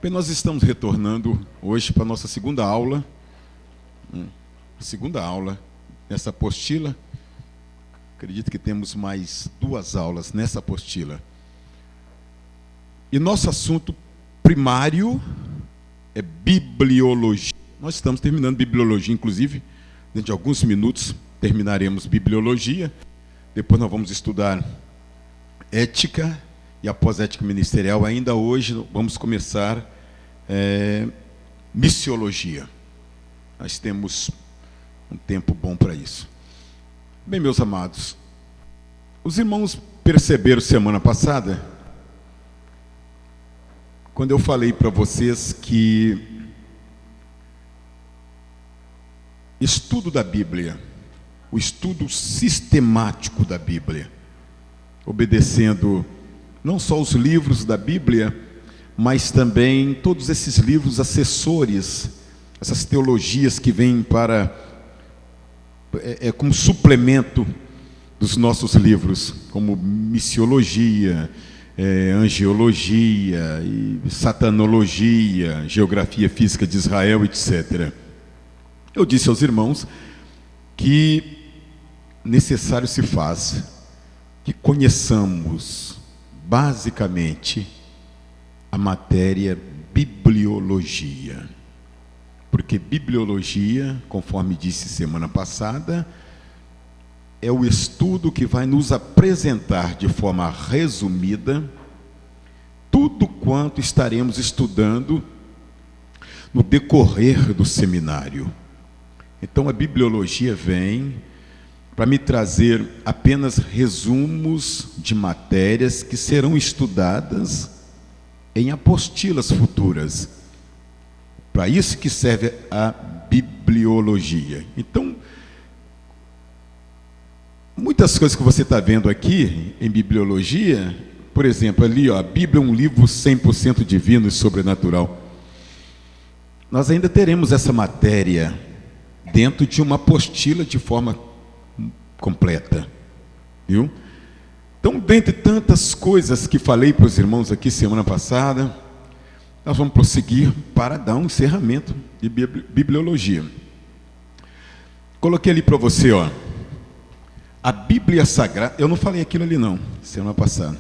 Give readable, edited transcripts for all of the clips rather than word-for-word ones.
Bem, nós estamos retornando hoje para a nossa segunda aula nessa apostila. Acredito que temos mais 2 aulas nessa apostila. E nosso assunto primário é bibliologia. Nós estamos terminando bibliologia, inclusive, dentro de alguns minutos terminaremos bibliologia. Depois nós vamos estudar ética e após ética ministerial, ainda hoje vamos começar missiologia. Nós temos um tempo bom para isso. Bem, meus amados, os irmãos perceberam semana passada, quando eu falei para vocês que estudo da Bíblia, o estudo sistemático da Bíblia, obedecendo não só os livros da Bíblia, mas também todos esses livros assessores, essas teologias que vêm para como suplemento dos nossos livros, como missiologia, angiologia, e satanologia, geografia física de Israel, etc. Eu disse aos irmãos que necessário se faz que conheçamos basicamente a matéria bibliologia. Porque bibliologia, conforme disse semana passada, é o estudo que vai nos apresentar de forma resumida tudo quanto estaremos estudando no decorrer do seminário. Então a bibliologia vem para me trazer apenas resumos de matérias que serão estudadas em apostilas futuras. Para isso que serve a bibliologia. Então, muitas coisas que você está vendo aqui em bibliologia, por exemplo, ali, a Bíblia é um livro 100% divino e sobrenatural. Nós ainda teremos essa matéria dentro de uma apostila de forma completa, viu? Então, dentre tantas coisas que falei para os irmãos aqui semana passada, nós vamos prosseguir para dar um encerramento de bibliologia. Coloquei ali para você, ó, a Bíblia Sagrada. Eu não falei aquilo ali não, semana passada.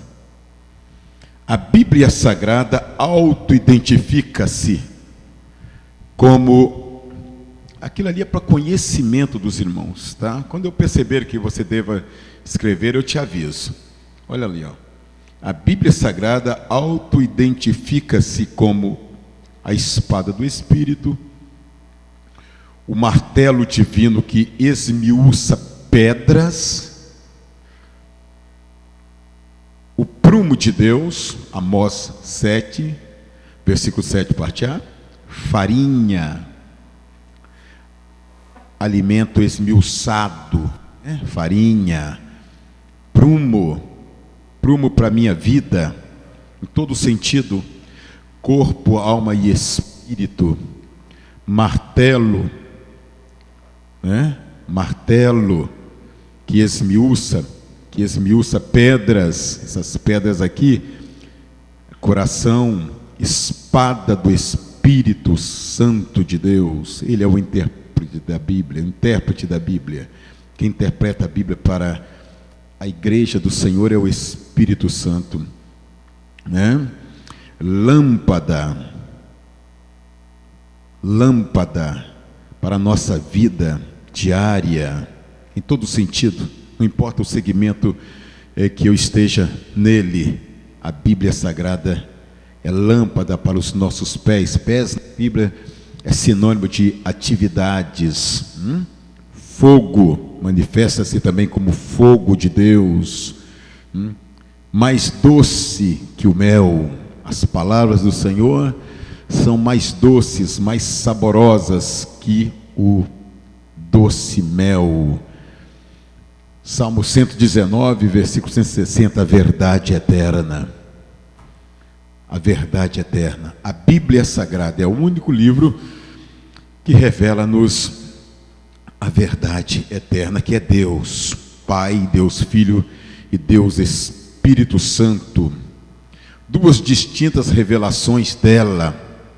A Bíblia Sagrada auto-identifica-se como... Aquilo ali é para conhecimento dos irmãos, tá? Quando eu perceber que você deva escrever, eu te aviso. Olha ali, ó. A Bíblia Sagrada auto-identifica-se como a espada do Espírito, o martelo divino que esmiuça pedras, o prumo de Deus, Amós 7, versículo 7, parte A, farinha, alimento esmiuçado, farinha, prumo para a minha vida, em todo sentido, corpo, alma e espírito, martelo, martelo que esmiuça pedras, essas pedras aqui, coração, espada do Espírito Santo de Deus. Ele é o intérprete da Bíblia, quem interpreta a Bíblia para a igreja do Senhor é o Espírito Santo, né? Lâmpada para a nossa vida diária, em todo sentido, não importa o segmento que eu esteja nele, a Bíblia Sagrada é lâmpada para os nossos pés. Pés na Bíblia é sinônimo de atividades. Fogo manifesta-se também como fogo de Deus. Mais doce que o mel. As palavras do Senhor são mais doces, mais saborosas que o doce mel. Salmo 119, versículo 160, a verdade eterna. A verdade eterna. A Bíblia Sagrada é o único livro que revela-nos a verdade eterna, que é Deus Pai, Deus Filho e Deus Espírito Santo. Duas distintas revelações dela,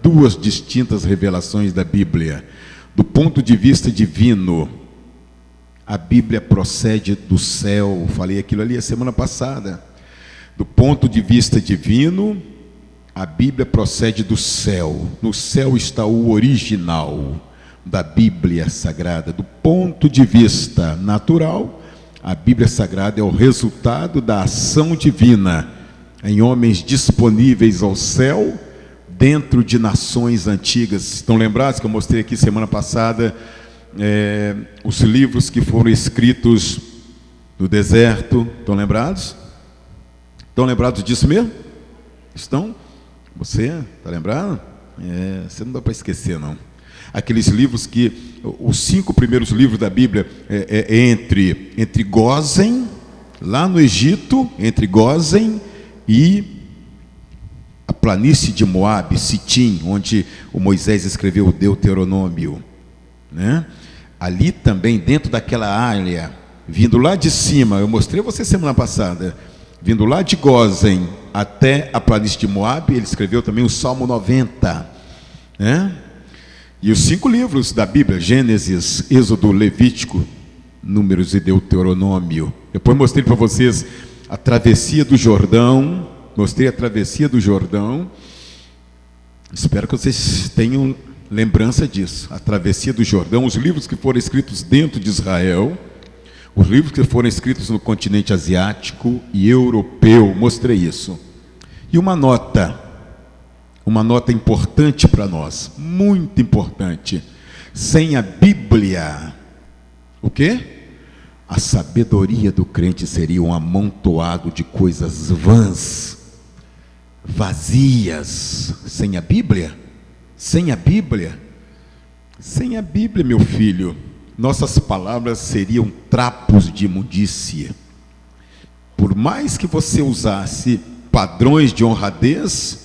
duas distintas revelações da Bíblia. Do ponto de vista divino, a Bíblia procede do céu. Falei aquilo ali a semana passada. Do ponto de vista divino, a Bíblia procede do céu. No céu está o original da Bíblia Sagrada. Do ponto de vista natural, a Bíblia Sagrada é o resultado da ação divina em homens disponíveis ao céu, dentro de nações antigas. Estão lembrados que eu mostrei aqui semana passada os livros que foram escritos no deserto? Estão lembrados? Estão lembrados disso mesmo? Estão? Você está lembrado? Você não dá para esquecer, não. Aqueles livros que, os 5 primeiros livros da Bíblia, entre Gósen, lá no Egito, entre Gósen e a planície de Moabe, Sitim, onde o Moisés escreveu o Deuteronômio, né? Ali também, dentro daquela área, vindo lá de cima, eu mostrei a você semana passada, vindo lá de Gósen até a planície de Moabe, ele escreveu também o Salmo 90, né? E os 5 livros da Bíblia, Gênesis, Êxodo, Levítico, Números e Deuteronômio. Depois mostrei para vocês a travessia do Jordão. Mostrei a travessia do Jordão. Espero que vocês tenham lembrança disso. A travessia do Jordão, os livros que foram escritos dentro de Israel, os livros que foram escritos no continente asiático e europeu. Mostrei isso. E uma nota importante para nós, muito importante. Sem a Bíblia, o quê? A sabedoria do crente seria um amontoado de coisas vãs, vazias. Sem a Bíblia, meu filho, nossas palavras seriam trapos de imundícia. Por mais que você usasse padrões de honradez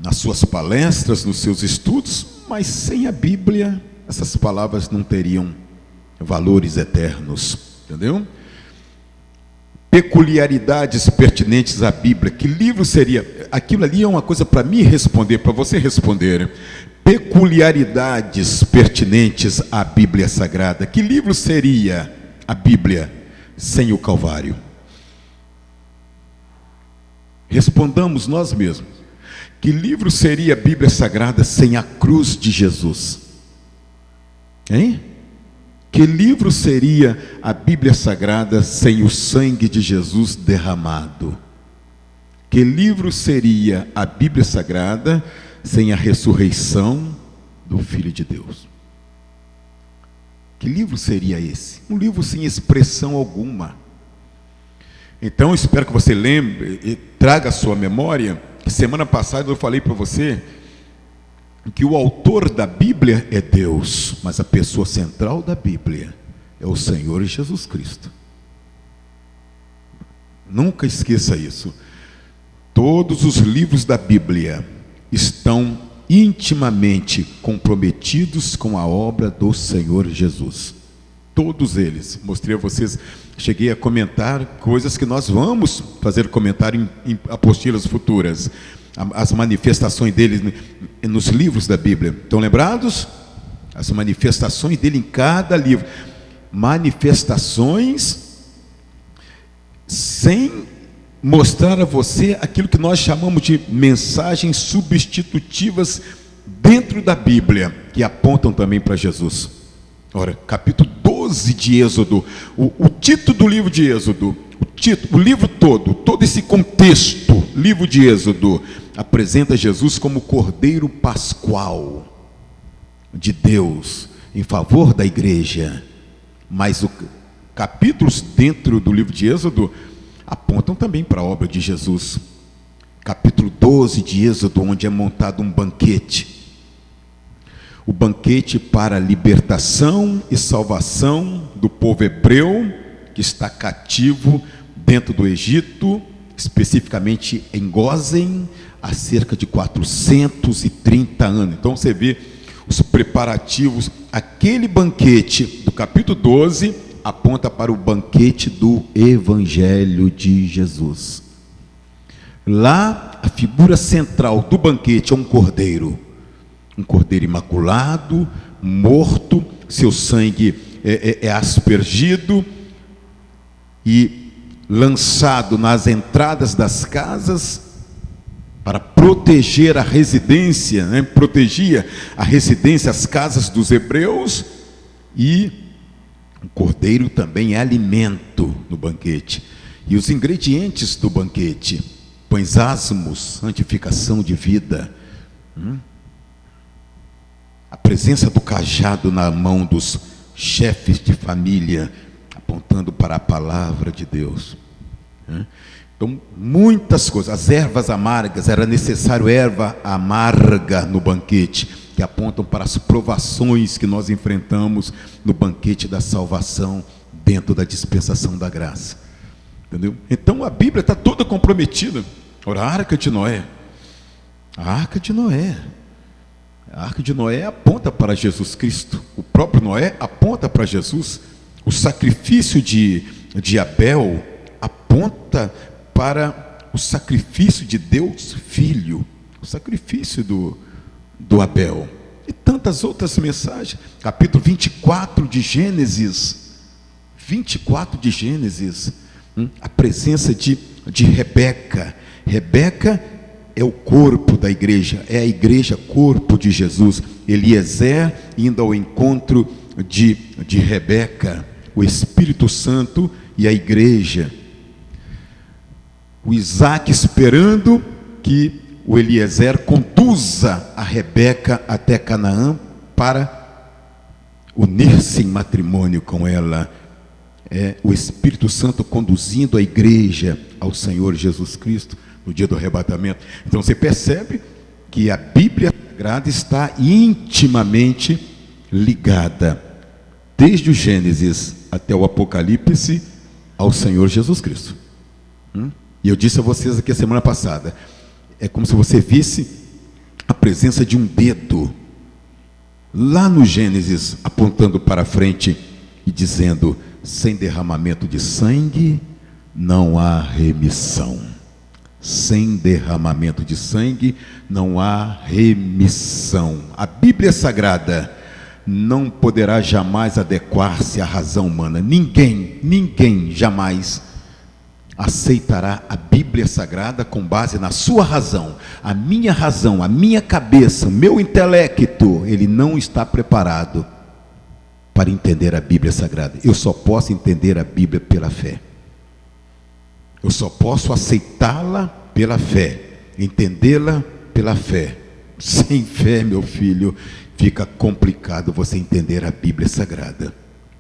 nas suas palestras, nos seus estudos, mas sem a Bíblia, essas palavras não teriam valores eternos, entendeu? Peculiaridades pertinentes à Bíblia. Que livro seria? Aquilo ali é uma coisa para mim responder, para você responder. Peculiaridades pertinentes à Bíblia Sagrada. Que livro seria a Bíblia sem o Calvário? Respondamos nós mesmos. Que livro seria a Bíblia Sagrada sem a cruz de Jesus? Hein? Que livro seria a Bíblia Sagrada sem o sangue de Jesus derramado? Que livro seria a Bíblia Sagrada sem a ressurreição do Filho de Deus? Que livro seria esse? Um livro sem expressão alguma. Então, espero que você lembre e traga à sua memória. Semana passada eu falei para você que o autor da Bíblia é Deus, mas a pessoa central da Bíblia é o Senhor Jesus Cristo. Nunca esqueça isso. Todos os livros da Bíblia estão intimamente comprometidos com a obra do Senhor Jesus. Todos eles. Mostrei a vocês, cheguei a comentar coisas que nós vamos fazer comentário em apostilas futuras. As manifestações dele nos livros da Bíblia. Estão lembrados? As manifestações dele em cada livro. Manifestações sem mostrar a você aquilo que nós chamamos de mensagens substitutivas dentro da Bíblia, que apontam também para Jesus. Ora, capítulo 12 de Êxodo, o título do livro de Êxodo, o livro todo esse contexto, livro de Êxodo, apresenta Jesus como Cordeiro Pascual de Deus em favor da igreja. Mas os capítulos dentro do livro de Êxodo apontam também para a obra de Jesus. Capítulo 12 de Êxodo, onde é montado um banquete. O banquete para a libertação e salvação do povo hebreu que está cativo dentro do Egito, especificamente em Gósen, há cerca de 430 anos. Então você vê os preparativos. Aquele banquete do capítulo 12 aponta para o banquete do Evangelho de Jesus. Lá, a figura central do banquete é um cordeiro imaculado, morto, seu sangue é aspergido e lançado nas entradas das casas para proteger a residência, protegia a residência, as casas dos hebreus. E o cordeiro também é alimento no banquete. E os ingredientes do banquete: pães asmos, santificação de vida, a presença do cajado na mão dos chefes de família, apontando para a palavra de Deus. Então, muitas coisas. As ervas amargas, era necessário erva amarga no banquete, que apontam para as provações que nós enfrentamos no banquete da salvação, dentro da dispensação da graça. Entendeu? Então a Bíblia está toda comprometida. Ora, a Arca de Noé. A Arca de Noé. A Arca de Noé aponta para Jesus Cristo. O próprio Noé aponta para Jesus. O sacrifício de Abel aponta para o sacrifício de Deus Filho. O sacrifício do Abel. E tantas outras mensagens. Capítulo 24 de Gênesis. 24 de Gênesis. A presença de Rebeca. Rebeca é o corpo da igreja, é a igreja, corpo de Jesus. Eliezer indo ao encontro de Rebeca, o Espírito Santo e a igreja. O Isaac esperando que o Eliezer conduza a Rebeca até Canaã para unir-se em matrimônio com ela. É o Espírito Santo conduzindo a igreja ao Senhor Jesus Cristo no dia do arrebatamento. Então você percebe que a Bíblia Sagrada está intimamente ligada, desde o Gênesis até o Apocalipse, ao Senhor Jesus Cristo. E eu disse a vocês aqui a semana passada, é como se você visse a presença de um dedo lá no Gênesis, apontando para frente e dizendo: sem derramamento de sangue não há remissão. Sem derramamento de sangue não há remissão. A Bíblia Sagrada não poderá jamais adequar-se à razão humana. Ninguém jamais aceitará a Bíblia Sagrada com base na sua razão. A minha cabeça, o meu intelecto, ele não está preparado para entender a Bíblia Sagrada. Eu só posso entender a Bíblia pela fé. Eu só posso aceitá-la pela fé, entendê-la pela fé. Sem fé, meu filho, fica complicado você entender a Bíblia Sagrada.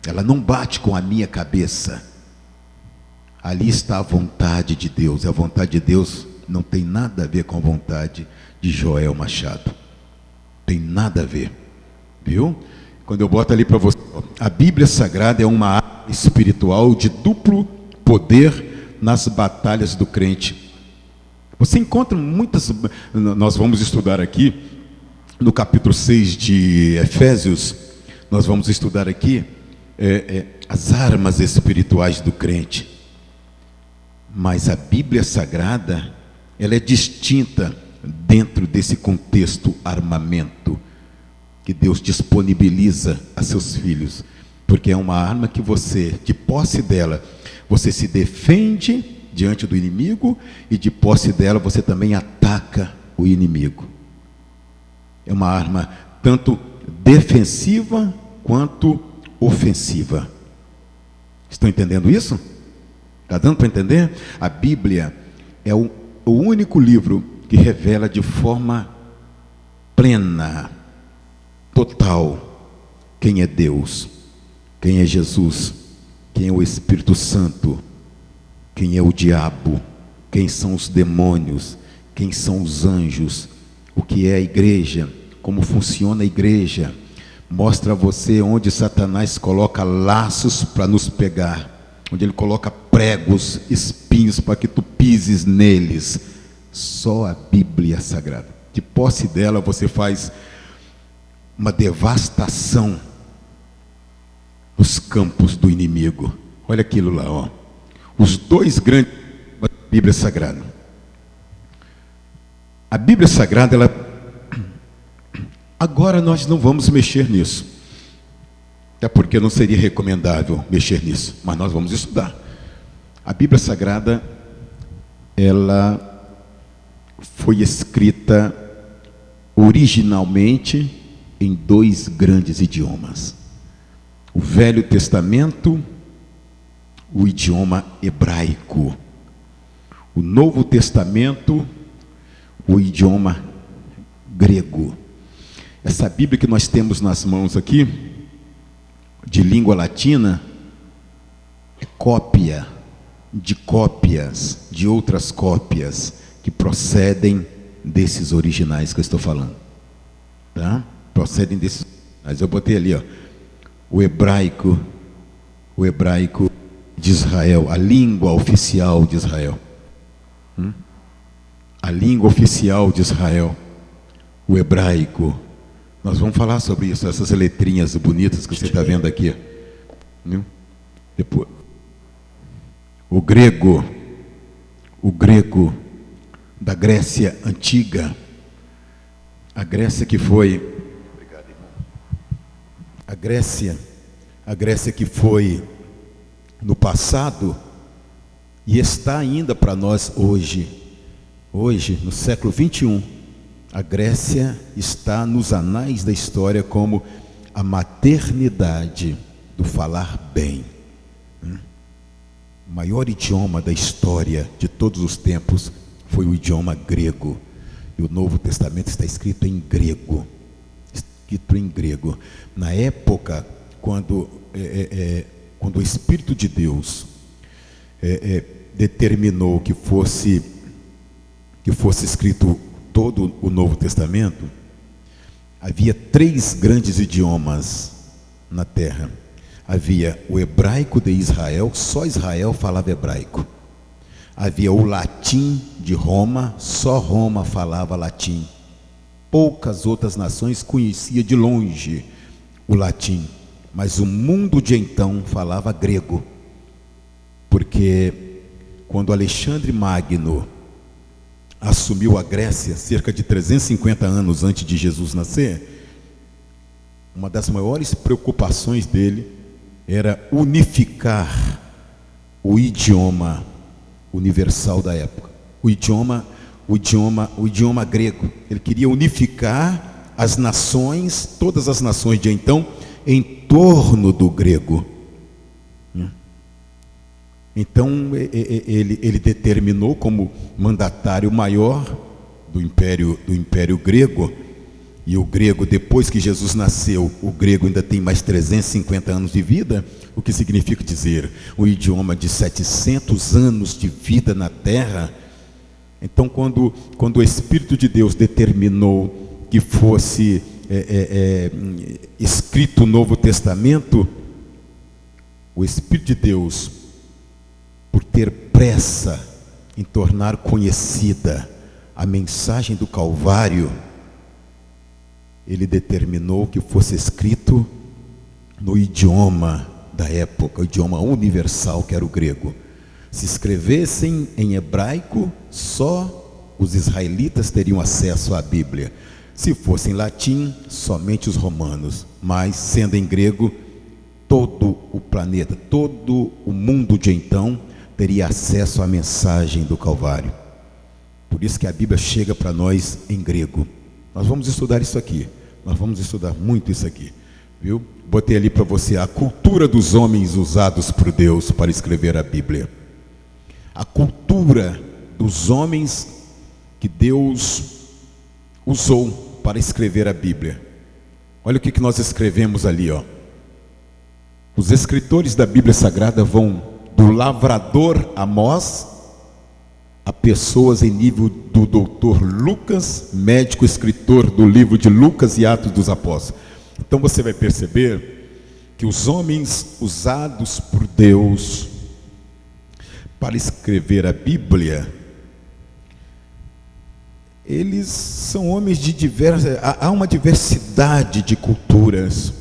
Ela não bate com a minha cabeça. Ali está a vontade de Deus. A vontade de Deus não tem nada a ver com a vontade de Joel Machado. Tem nada a ver. Viu? Quando eu boto ali para você, a Bíblia Sagrada é uma arma espiritual de duplo poder nas batalhas do crente. Você encontra muitas, nós vamos estudar aqui, no capítulo 6 de Efésios, nós vamos estudar aqui as armas espirituais do crente. Mas a Bíblia Sagrada, ela é distinta dentro desse contexto armamento que Deus disponibiliza a seus filhos, porque é uma arma que você, de posse dela, você se defende diante do inimigo, e de posse dela você também ataca o inimigo. É uma arma tanto defensiva quanto ofensiva. Estão entendendo isso? Está dando para entender? A Bíblia é o único livro que revela de forma plena, total, quem é Deus, quem é Jesus, quem é o Espírito Santo, quem é o diabo, quem são os demônios, quem são os anjos, o que é a igreja, como funciona a igreja. Mostra a você onde Satanás coloca laços para nos pegar, onde ele coloca pregos, espinhos para que tu pises neles. Só a Bíblia Sagrada. De posse dela você faz uma devastação nos campos do inimigo. Olha aquilo lá, ó. Os dois grandes da Bíblia Sagrada. A Bíblia Sagrada, agora nós não vamos mexer nisso. Até porque não seria recomendável mexer nisso, mas nós vamos estudar. A Bíblia Sagrada, ela foi escrita originalmente em 2 grandes idiomas. O Velho Testamento, o idioma hebraico. O Novo Testamento, o idioma grego. Essa Bíblia que nós temos nas mãos aqui, de língua latina, é cópia de cópias, de outras cópias, que procedem desses originais que eu estou falando. Tá? Procedem desses originais. Eu botei ali, ó, o hebraico de Israel, a língua oficial de Israel. A língua oficial de Israel, o hebraico. Nós vamos falar sobre isso, essas letrinhas bonitas que você está vendo aqui. Depois, o grego da Grécia Antiga, a Grécia que foi, a Grécia que foi no passado e está ainda para nós hoje, no século 21, a Grécia está nos anais da história como a maternidade do falar bem. O maior idioma da história de todos os tempos foi o idioma grego. E o Novo Testamento está escrito em grego. Na época, quando o Espírito de Deus determinou que fosse escrito todo o Novo Testamento, havia 3 grandes idiomas na terra. Havia o hebraico de Israel, só Israel falava hebraico. Havia o latim de Roma, só Roma falava latim. Poucas outras nações conheciam de longe o latim, mas o mundo de então falava grego. Porque quando Alexandre Magno assumiu a Grécia, cerca de 350 anos antes de Jesus nascer, uma das maiores preocupações dele era unificar o idioma universal da época, o idioma grego. Ele queria unificar as nações, todas as nações de então, em torno do grego. Então ele determinou como mandatário maior do Império Grego. E o grego, depois que Jesus nasceu, o grego ainda tem mais 350 anos de vida, o que significa dizer, um idioma de 700 anos de vida na terra. Então, quando o Espírito de Deus determinou que fosse escrito o Novo Testamento, o Espírito de Deus, por ter pressa em tornar conhecida a mensagem do Calvário, ele determinou que fosse escrito no idioma da época, o idioma universal, que era o grego. Se escrevessem em hebraico, só os israelitas teriam acesso à Bíblia. Se fosse em latim, somente os romanos. Mas, sendo em grego, todo o planeta, todo o mundo de então, teria acesso à mensagem do Calvário. Por isso que a Bíblia chega para nós em grego. Nós vamos estudar isso aqui. Nós vamos estudar muito isso aqui. Viu? Botei ali para você a cultura dos homens usados por Deus para escrever a Bíblia. A cultura dos homens que Deus usou para escrever a Bíblia. Olha o que nós escrevemos ali, ó. Os escritores da Bíblia Sagrada vão do lavrador Amós a pessoas em nível do doutor Lucas, médico escritor do livro de Lucas e Atos dos Apóstolos. Então você vai perceber que os homens usados por Deus para escrever a Bíblia, eles são homens de diversas, há uma diversidade de culturas,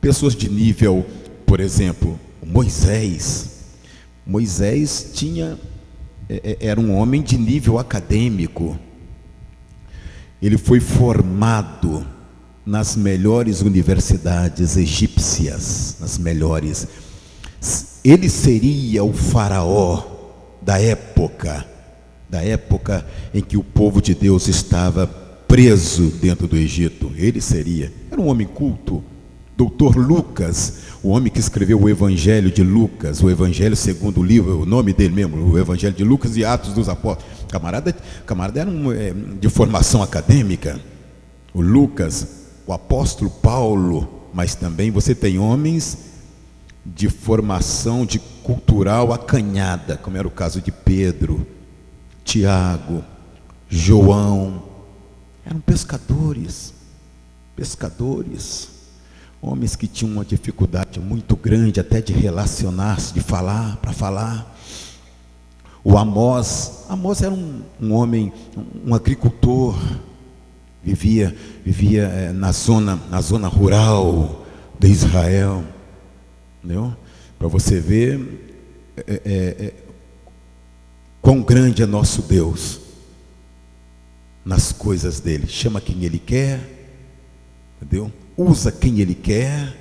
pessoas de nível, por exemplo, Moisés tinha, era um homem de nível acadêmico, Ele foi formado nas melhores universidades egípcias, nas melhores. Ele seria o faraó da época em que o povo de Deus estava preso dentro do Egito. Ele seria. Era um homem culto. Doutor Lucas, o homem que escreveu o Evangelho de Lucas, o Evangelho segundo o livro, o nome dele mesmo, o Evangelho de Lucas e Atos dos Apóstolos. Camarada era de formação acadêmica. O Lucas, o apóstolo Paulo, mas também você tem homens de formação de cultural acanhada, como era o caso de Pedro, Tiago, João. Eram pescadores, homens que tinham uma dificuldade muito grande até de relacionar-se, de falar, para falar. O Amós era um homem, um agricultor, vivia na zona rural de Israel, entendeu? Para você ver quão grande é nosso Deus nas coisas dele. Chama quem ele quer, entendeu? Usa quem ele quer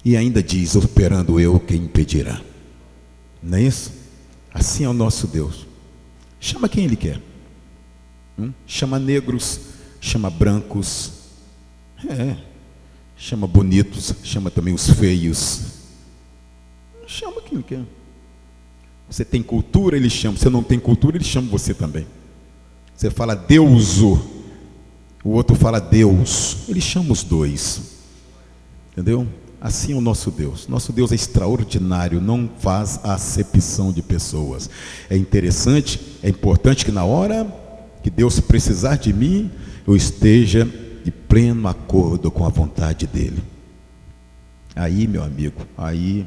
e ainda diz: operando eu, quem impedirá. Não é isso? Assim é o nosso Deus. Chama quem ele quer. Chama negros, chama brancos, chama bonitos, chama também os feios. Chama quem ele quer. Você tem cultura, ele chama. Você não tem cultura, ele chama você também. Você fala Deuso, o outro fala Deus, ele chama os dois. Entendeu? Assim é o nosso Deus. Nosso Deus é extraordinário, não faz acepção de pessoas. É interessante, é importante que na hora que Deus precisar de mim, eu esteja de pleno acordo com a vontade dele. Aí, meu amigo, aí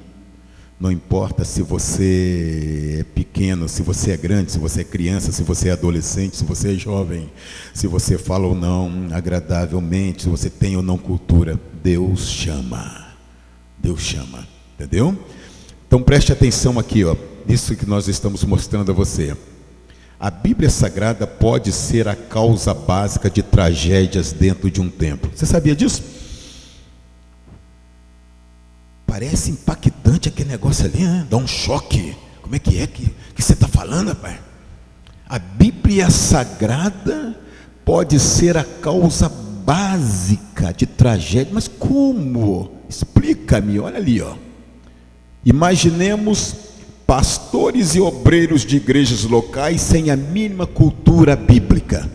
não importa se você é pequeno, se você é grande, se você é criança, se você é adolescente, se você é jovem, se você fala ou não agradavelmente, se você tem ou não cultura, Deus chama. Deus chama, entendeu? Então preste atenção aqui, ó, nisso que nós estamos mostrando a você. A Bíblia Sagrada pode ser a causa básica de tragédias dentro de um templo. Você sabia disso? Parece impactante aquele negócio ali, né? Dá um choque. Como é que você está falando, rapaz? A Bíblia Sagrada pode ser a causa básica de tragédia. Mas como? Explica-me, olha ali, ó. Imaginemos pastores e obreiros de igrejas locais sem a mínima cultura bíblica.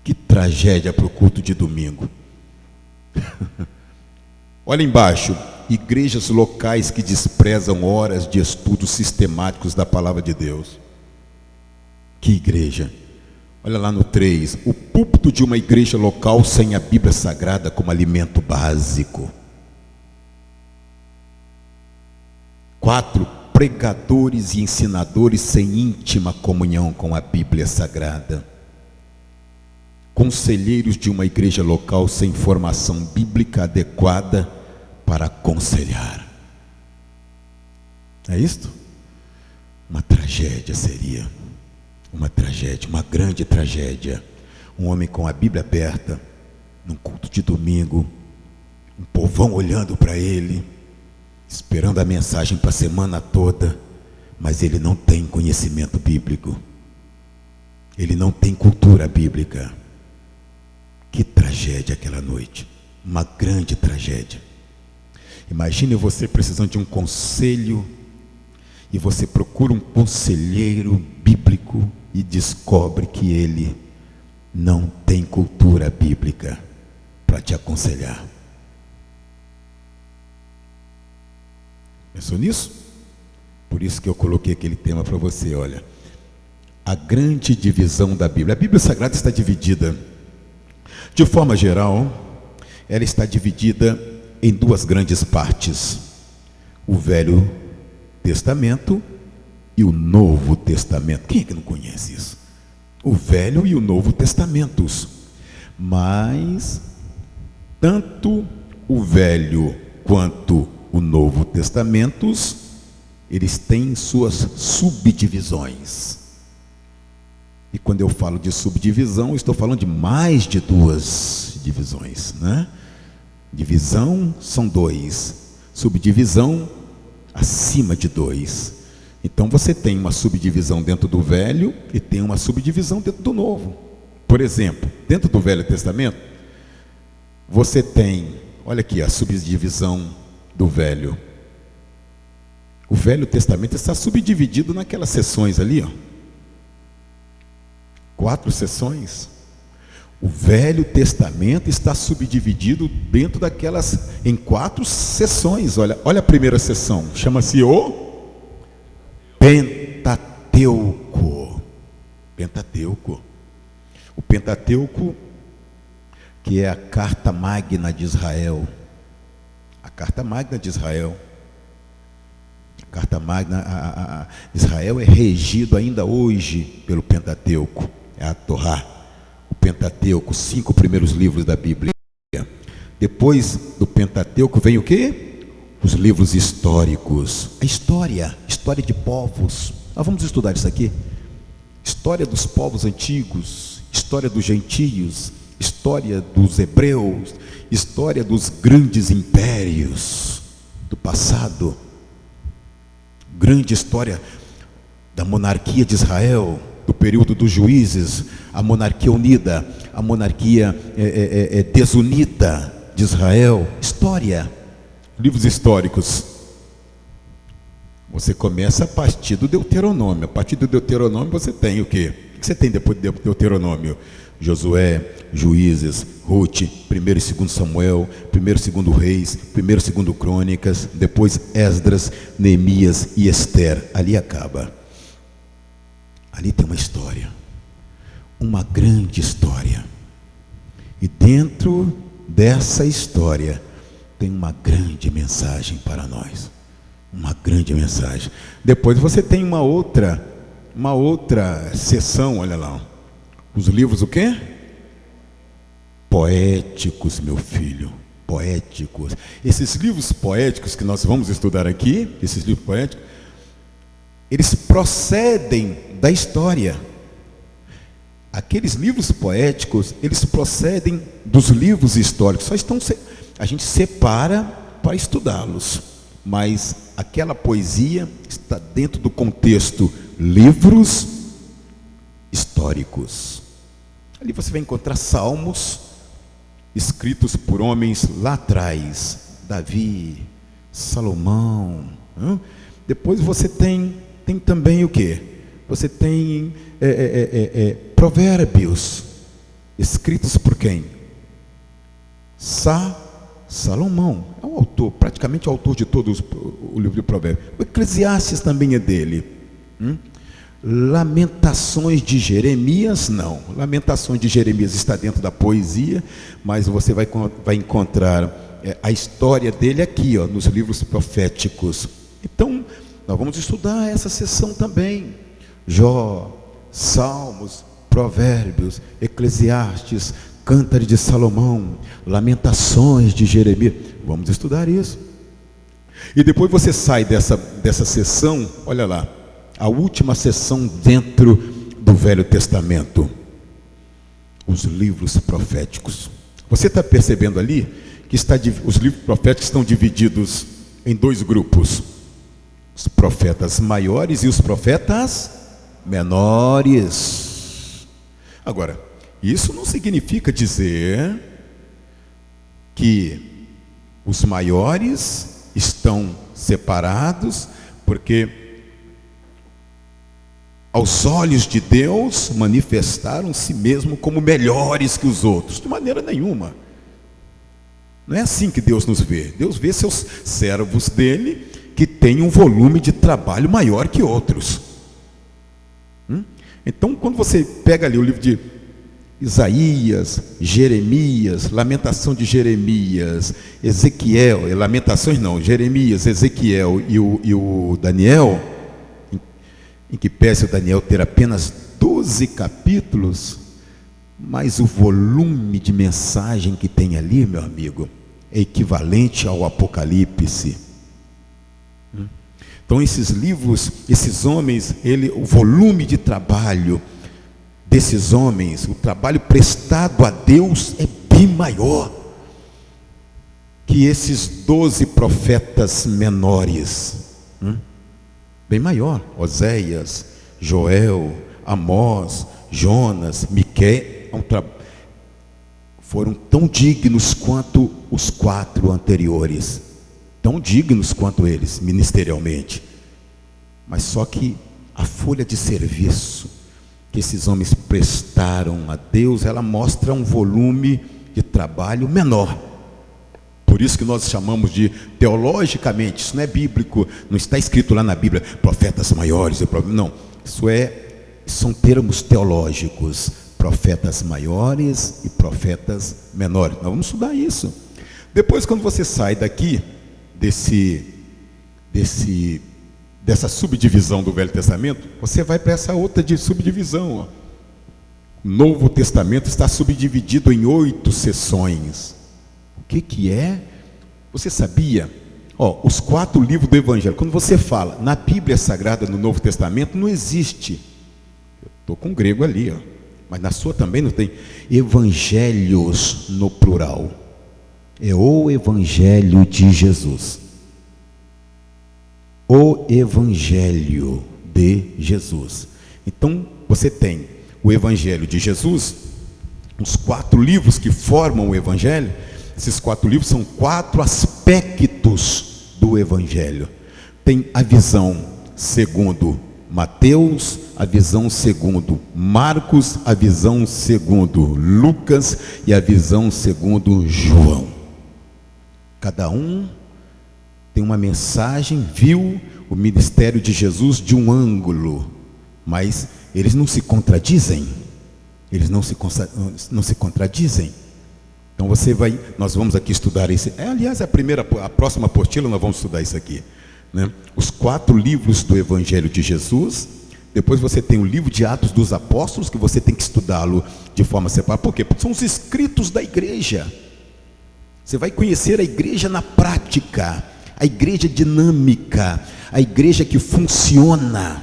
Que tragédia para o culto de domingo. Olha embaixo, igrejas locais que desprezam horas de estudos sistemáticos da palavra de Deus. Que igreja? Olha lá no 3, o púlpito de uma igreja local sem a Bíblia Sagrada como alimento básico. 4, pregadores e ensinadores sem íntima comunhão com a Bíblia Sagrada. Conselheiros de uma igreja local sem formação bíblica adequada para aconselhar. É isto? Uma tragédia seria. Uma tragédia, uma grande tragédia. Um homem com a Bíblia aberta, num culto de domingo, um povão olhando para ele, esperando a mensagem para a semana toda, mas ele não tem conhecimento bíblico. Ele não tem cultura bíblica. Que tragédia aquela noite. Uma grande tragédia. Imagine você precisando de um conselho e você procura um conselheiro bíblico e descobre que ele não tem cultura bíblica para te aconselhar. Pensou nisso? Por isso que eu coloquei aquele tema para você, olha. A grande divisão da Bíblia. A Bíblia Sagrada está dividida. De forma geral, ela está dividida em duas grandes partes. O Velho Testamento e o Novo Testamento. Quem é que não conhece isso? O Velho e o Novo Testamentos. Mas tanto o Velho quanto o Novo Testamentos, eles têm suas subdivisões. E quando eu falo de subdivisão, eu estou falando de mais de 2 divisões, né? Divisão são 2, subdivisão acima de 2. Então você tem uma subdivisão dentro do Velho e tem uma subdivisão dentro do Novo. Por exemplo, dentro do Velho Testamento, você tem, olha aqui a subdivisão do Velho. O Velho Testamento está subdividido naquelas seções ali, ó. 4 seções. O Velho Testamento está subdividido dentro daquelas, em 4 seções. Olha a primeira seção, chama-se o Pentateuco. Pentateuco. O Pentateuco, que é a carta magna de Israel. A carta magna de Israel. A carta magna de Israel é regido ainda hoje pelo Pentateuco. É a Torá. O Pentateuco, 5 primeiros livros da Bíblia. Depois do Pentateuco vem o quê? Os livros históricos. A história de povos. Nós vamos estudar isso aqui. História dos povos antigos, história dos gentios, história dos hebreus, história dos grandes impérios do passado. Grande história da monarquia de Israel, do período dos juízes, a monarquia unida, a monarquia desunida de Israel. História, livros históricos. Você começa a partir do Deuteronômio. A partir do Deuteronômio você tem o quê? O que você tem depois do Deuteronômio? Josué, Juízes, Ruth, 1º e 2º Samuel, 1º e 2º Reis, 1º e 2º Crônicas, depois Esdras, Neemias e Esther. Ali acaba. Ali tem uma história, uma grande história. E dentro dessa história tem uma grande mensagem para nós. Uma grande mensagem. Depois você tem uma outra seção, olha lá. Os livros o quê? Poéticos, meu filho. Poéticos. Esses livros poéticos que nós vamos estudar aqui, esses livros poéticos, eles procedem da história. Aqueles livros poéticos, eles procedem dos livros históricos. A gente separa para estudá-los, mas aquela poesia está dentro do contexto livros históricos. Ali você vai encontrar salmos escritos por homens lá atrás, Davi, Salomão. Depois você tem também o quê? Você tem provérbios escritos por quem? Salomão. É o autor, praticamente o autor de todo o livro de Provérbios. O Eclesiastes também é dele. Lamentações de Jeremias, não. Lamentações de Jeremias está dentro da poesia, mas você vai encontrar a história dele aqui, ó, nos livros proféticos. Então, nós vamos estudar essa seção também. Jó, Salmos, Provérbios, Eclesiastes, Cântaro de Salomão, Lamentações de Jeremias. Vamos estudar isso. E depois você sai dessa seção, olha lá, a última seção dentro do Velho Testamento. Os livros proféticos. Você está percebendo ali que os livros proféticos estão divididos em 2 grupos. Os profetas maiores e os profetas menores. Agora, isso não significa dizer que os maiores estão separados, porque aos olhos de Deus manifestaram-se mesmo como melhores que os outros. De maneira nenhuma. Não é assim que Deus nos vê. Deus vê seus servos dele que têm um volume de trabalho maior que outros. Então, quando você pega ali o livro de Isaías, Jeremias, Lamentação de Jeremias, Ezequiel, Lamentações não, Jeremias, Ezequiel e o Daniel, em que pese o Daniel ter apenas 12 capítulos, mas o volume de mensagem que tem ali, meu amigo, é equivalente ao Apocalipse. Então esses livros, esses homens, o volume de trabalho desses homens, o trabalho prestado a Deus é bem maior que esses 12 profetas menores. Bem maior. Oséias, Joel, Amós, Jonas, Miqueias, foram tão dignos quanto os 4 anteriores, tão dignos quanto eles, ministerialmente. Mas só que a folha de serviço que esses homens prestaram a Deus, ela mostra um volume de trabalho menor. Por isso que nós chamamos de, teologicamente, isso não é bíblico, não está escrito lá na Bíblia, profetas maiores, não, são termos teológicos, profetas maiores e profetas menores. Nós vamos estudar isso. Depois, quando você sai daqui, dessa subdivisão do Velho Testamento, você vai para essa outra subdivisão. Ó. O Novo Testamento está subdividido em 8 seções. O que é? Você sabia? Os 4 livros do Evangelho. Quando você fala na Bíblia Sagrada, no Novo Testamento, não existe. Eu estou com grego ali, ó. Mas na sua também não tem evangelhos no plural. É o Evangelho de Jesus. O Evangelho de Jesus. Então, você tem o Evangelho de Jesus, os 4 livros que formam o Evangelho. Esses 4 livros são 4 aspectos do Evangelho. Tem a visão segundo Mateus, a visão segundo Marcos, a visão segundo Lucas e a visão segundo João. Cada um tem uma mensagem, viu o ministério de Jesus de um ângulo, mas eles não se contradizem. Eles não se contradizem. Então nós vamos aqui estudar isso. Aliás, a próxima apostila nós vamos estudar isso aqui, né? Os 4 livros do Evangelho de Jesus. Depois você tem o livro de Atos dos Apóstolos, que você tem que estudá-lo de forma separada. Por quê? Porque são os escritos da igreja. Você vai conhecer a igreja na prática, a igreja dinâmica, a igreja que funciona.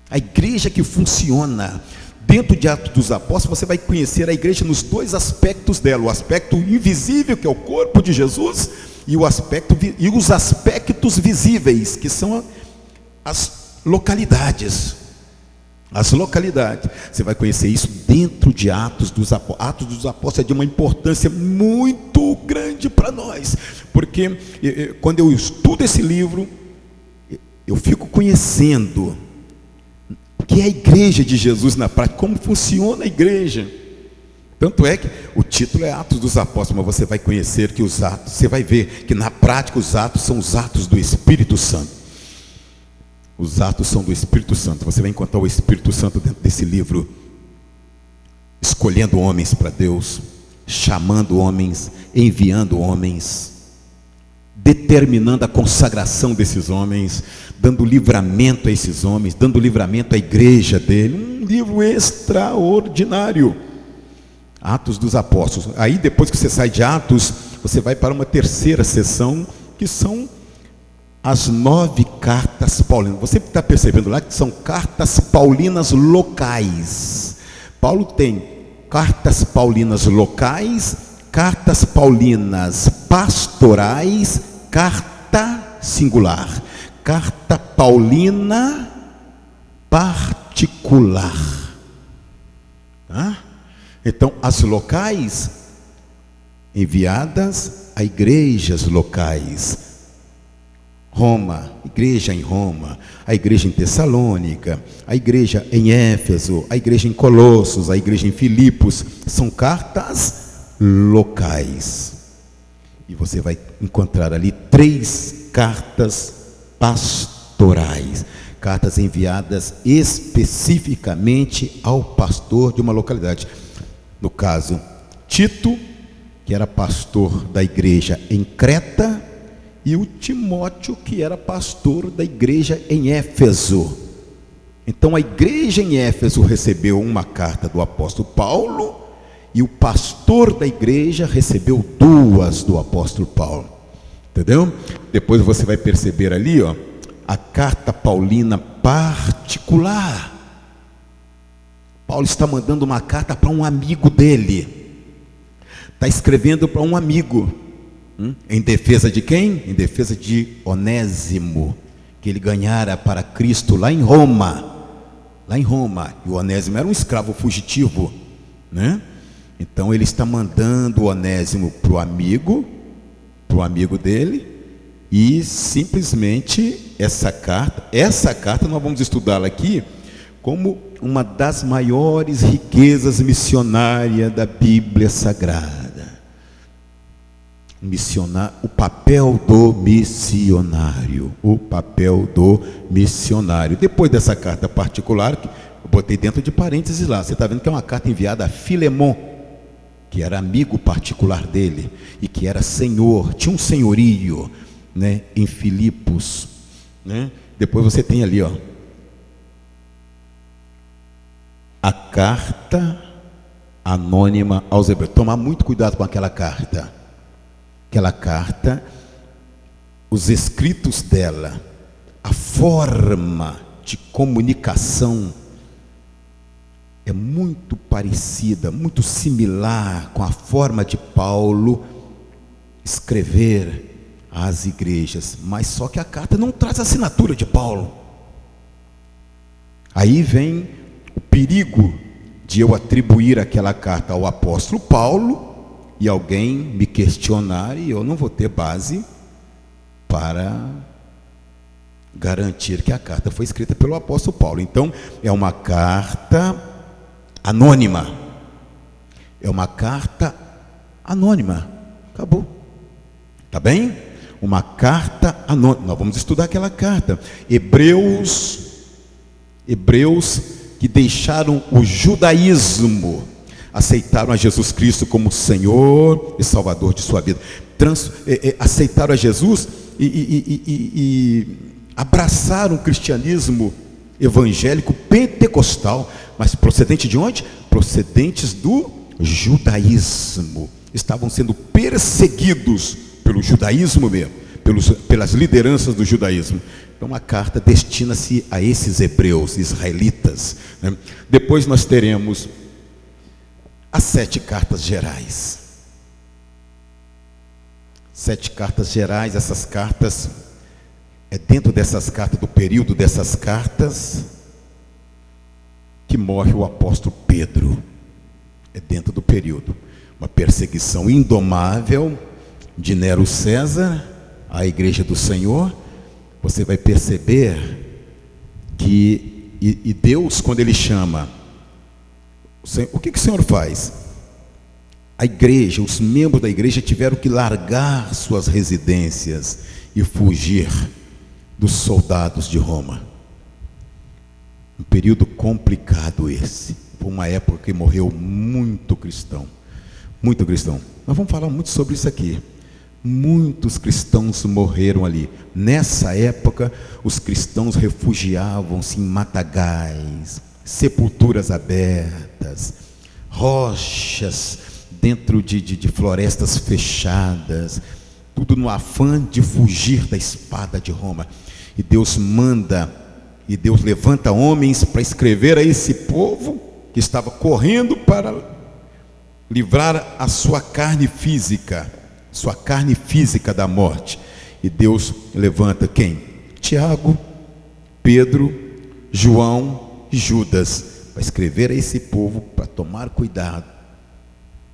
A igreja que funciona. Dentro de Atos dos Apóstolos, você vai conhecer a igreja nos 2 aspectos dela: o aspecto invisível, que é o corpo de Jesus, e os aspectos visíveis, que são as localidades. As localidades. Você vai conhecer isso dentro de Atos dos Apóstolos. Atos dos Apóstolos é de uma importância muito grande para nós, porque quando eu estudo esse livro, eu fico conhecendo o que é a igreja de Jesus na prática, como funciona a igreja. Tanto é que o título é Atos dos Apóstolos, mas você vai conhecer que os atos, você vai ver que na prática os atos são os atos do Espírito Santo. Os atos são do Espírito Santo. Você vai encontrar o Espírito Santo dentro desse livro, escolhendo homens para Deus, chamando homens, enviando homens, determinando a consagração desses homens, dando livramento a esses homens, dando livramento à igreja dele. Um livro extraordinário. Atos dos Apóstolos. Aí depois que você sai de Atos, você vai para uma terceira seção, que são as 9 cartas paulinas. Você está percebendo lá que são cartas paulinas locais. Paulo tem cartas paulinas locais, cartas paulinas pastorais, carta singular, carta paulina particular. Tá? Então, as locais enviadas a igrejas locais. Roma, igreja em Roma, a igreja em Tessalônica, a igreja em Éfeso, a igreja em Colossos, a igreja em Filipos. São cartas locais. E você vai encontrar ali 3 cartas pastorais, cartas enviadas especificamente ao pastor de uma localidade. No caso, Tito, que era pastor da igreja em Creta, e o Timóteo, que era pastor da igreja em Éfeso. Então a igreja em Éfeso recebeu uma carta do apóstolo Paulo, e o pastor da igreja recebeu 2 do apóstolo Paulo. Entendeu? Depois você vai perceber ali, ó, a carta paulina particular. Paulo está mandando uma carta para um amigo dele. Está escrevendo para um amigo. Em defesa de quem? Em defesa de Onésimo, que ele ganhara para Cristo lá em Roma. Lá em Roma. E o Onésimo era um escravo fugitivo, né? Então ele está mandando o Onésimo para o amigo dele. E simplesmente essa carta nós vamos estudá-la aqui como uma das maiores riquezas missionárias da Bíblia Sagrada. O papel do missionário. Depois dessa carta particular, que eu botei dentro de parênteses lá, você está vendo que é uma carta enviada a Filemon, que era amigo particular dele e que era senhor, tinha um senhorio, né, em Filipos, né? Depois você tem ali, ó, a carta anônima aos Hebreus. Tomar muito cuidado com aquela carta. Os escritos dela, a forma de comunicação é muito parecida, muito similar com a forma de Paulo escrever às igrejas, mas só que a carta não traz a assinatura de Paulo. Aí vem o perigo de eu atribuir aquela carta ao apóstolo Paulo e alguém me questionar e eu não vou ter base para garantir que a carta foi escrita pelo apóstolo Paulo. Então é uma carta anônima. Acabou. Tá bem? Uma carta anônima. Nós vamos estudar aquela carta. Hebreus que deixaram o judaísmo, aceitaram a Jesus Cristo como Senhor e Salvador de sua vida. Aceitaram a Jesus e abraçaram o cristianismo evangélico pentecostal, mas procedente de onde? Procedentes do judaísmo. Estavam sendo perseguidos pelo judaísmo mesmo, pelas lideranças do judaísmo. Então a carta destina-se a esses hebreus, israelitas, né? Depois nós teremos as 7 cartas gerais. 7 cartas gerais. Essas cartas, dentro dessas cartas, do período dessas cartas, que morre o apóstolo Pedro. É dentro do período. Uma perseguição indomável de Nero César à igreja do Senhor. Você vai perceber que Deus, quando Ele chama, o que o Senhor faz? A igreja, os membros da igreja tiveram que largar suas residências e fugir dos soldados de Roma. Um período complicado esse. Foi uma época que morreu muito cristão. Muito cristão. Nós vamos falar muito sobre isso aqui. Muitos cristãos morreram ali. Nessa época, os cristãos refugiavam-se em matagais, sepulturas abertas, rochas dentro de florestas fechadas, tudo no afã de fugir da espada de Roma. E Deus levanta homens para escrever a esse povo que estava correndo para livrar a sua carne física da morte. E Deus levanta quem? Tiago, Pedro, João e Judas, para escrever a esse povo para tomar cuidado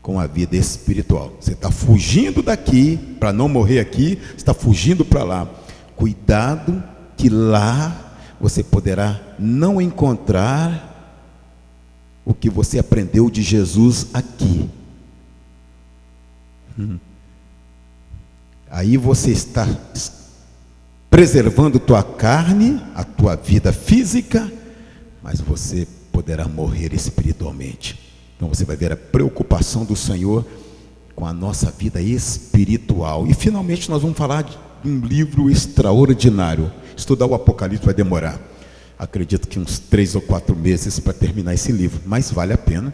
com a vida espiritual. Você está fugindo daqui para não morrer aqui, está fugindo para lá. Cuidado que lá você poderá não encontrar o que você aprendeu de Jesus aqui. Aí você está preservando tua carne, a tua vida física, mas você poderá morrer espiritualmente. Então você vai ver a preocupação do Senhor com a nossa vida espiritual. E finalmente nós vamos falar de um livro extraordinário. Estudar o Apocalipse vai demorar, acredito que uns 3 ou 4 meses para terminar esse livro, mas vale a pena,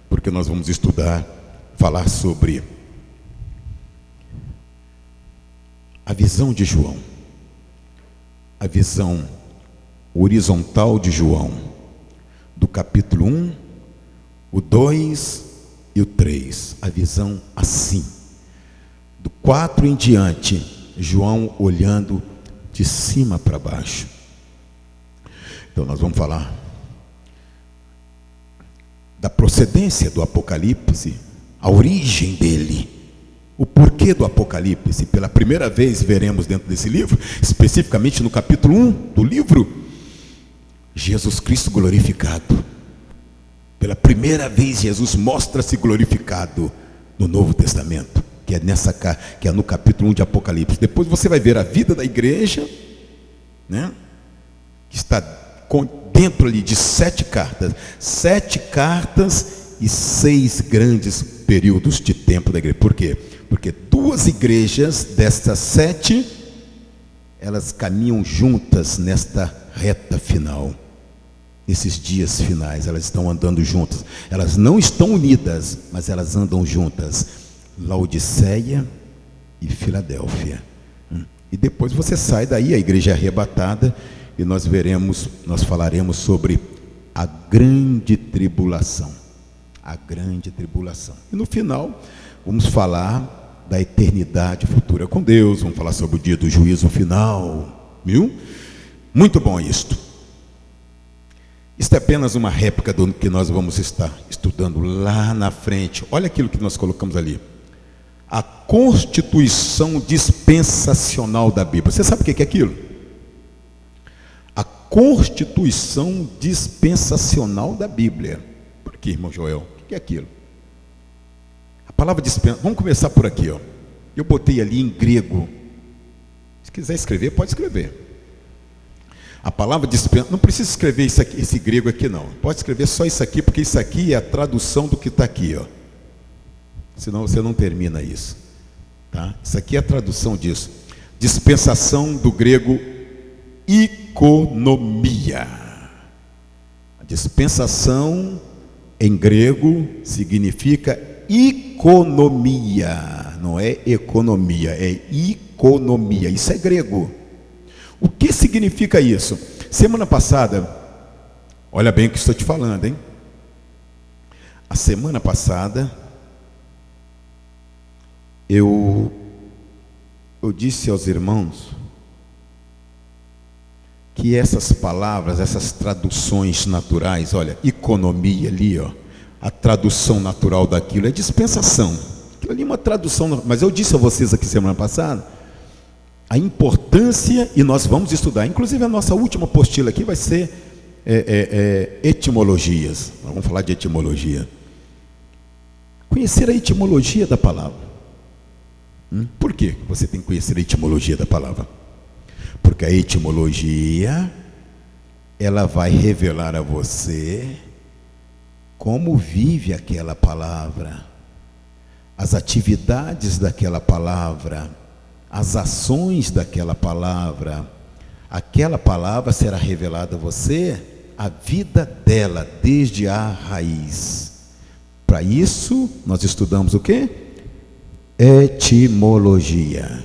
porque nós vamos falar sobre a visão de João, a visão horizontal de João, do capítulo 1 o 2 e o 3, a visão assim. Do 4 em diante, João olhando de cima para baixo. Então nós vamos falar da procedência do Apocalipse, a origem dele, o porquê do Apocalipse. Pela primeira vez veremos dentro desse livro, especificamente no capítulo 1 do livro, Jesus Cristo glorificado. Pela primeira vez Jesus mostra-se glorificado no Novo Testamento, que é no capítulo 1 de Apocalipse. Depois você vai ver a vida da igreja, né, que está dentro ali de 7 cartas. 7 cartas e 6 grandes períodos de tempo da igreja. Por quê? Porque 2 igrejas destas 7, elas caminham juntas nesta reta final. Nesses dias finais, elas estão andando juntas. Elas não estão unidas, mas elas andam juntas. Laodiceia e Filadélfia. E depois você sai daí, a igreja é arrebatada, e nós falaremos sobre a grande tribulação. A grande tribulação. E no final, vamos falar da eternidade futura com Deus, vamos falar sobre o dia do juízo final. Viu? Muito bom isto. Isto é apenas uma réplica do que nós vamos estar estudando lá na frente. Olha aquilo que nós colocamos ali. A constituição dispensacional da Bíblia. Você sabe o que é aquilo? A constituição dispensacional da Bíblia. Por aqui, irmão Joel, o que é aquilo? A palavra dispensa, vamos começar por aqui, ó. Eu botei ali em grego. Se quiser escrever, pode escrever. A palavra dispensa, não precisa escrever isso aqui, esse grego aqui não. Pode escrever só isso aqui, porque isso aqui é a tradução do que está aqui, ó. Senão você não termina isso, tá? Isso aqui é a tradução disso. Dispensação do grego economia. A dispensação em grego significa economia, não é economia, é economia. Isso é grego. O que significa isso? Semana passada, olha bem o que estou te falando, hein? A semana passada, eu disse aos irmãos que essas palavras, essas traduções naturais, olha, economia ali, ó, a tradução natural daquilo é dispensação. Aquilo ali é uma tradução, mas eu disse a vocês aqui semana passada a importância, e nós vamos estudar, inclusive a nossa última apostila aqui vai ser etimologias. Nós vamos falar de etimologia. Conhecer a etimologia da palavra. Por que você tem que conhecer a etimologia da palavra? Porque a etimologia, ela vai revelar a você como vive aquela palavra, as atividades daquela palavra, as ações daquela palavra. Aquela palavra será revelada a você, a vida dela, desde a raiz. Para isso, nós estudamos o quê? Etimologia.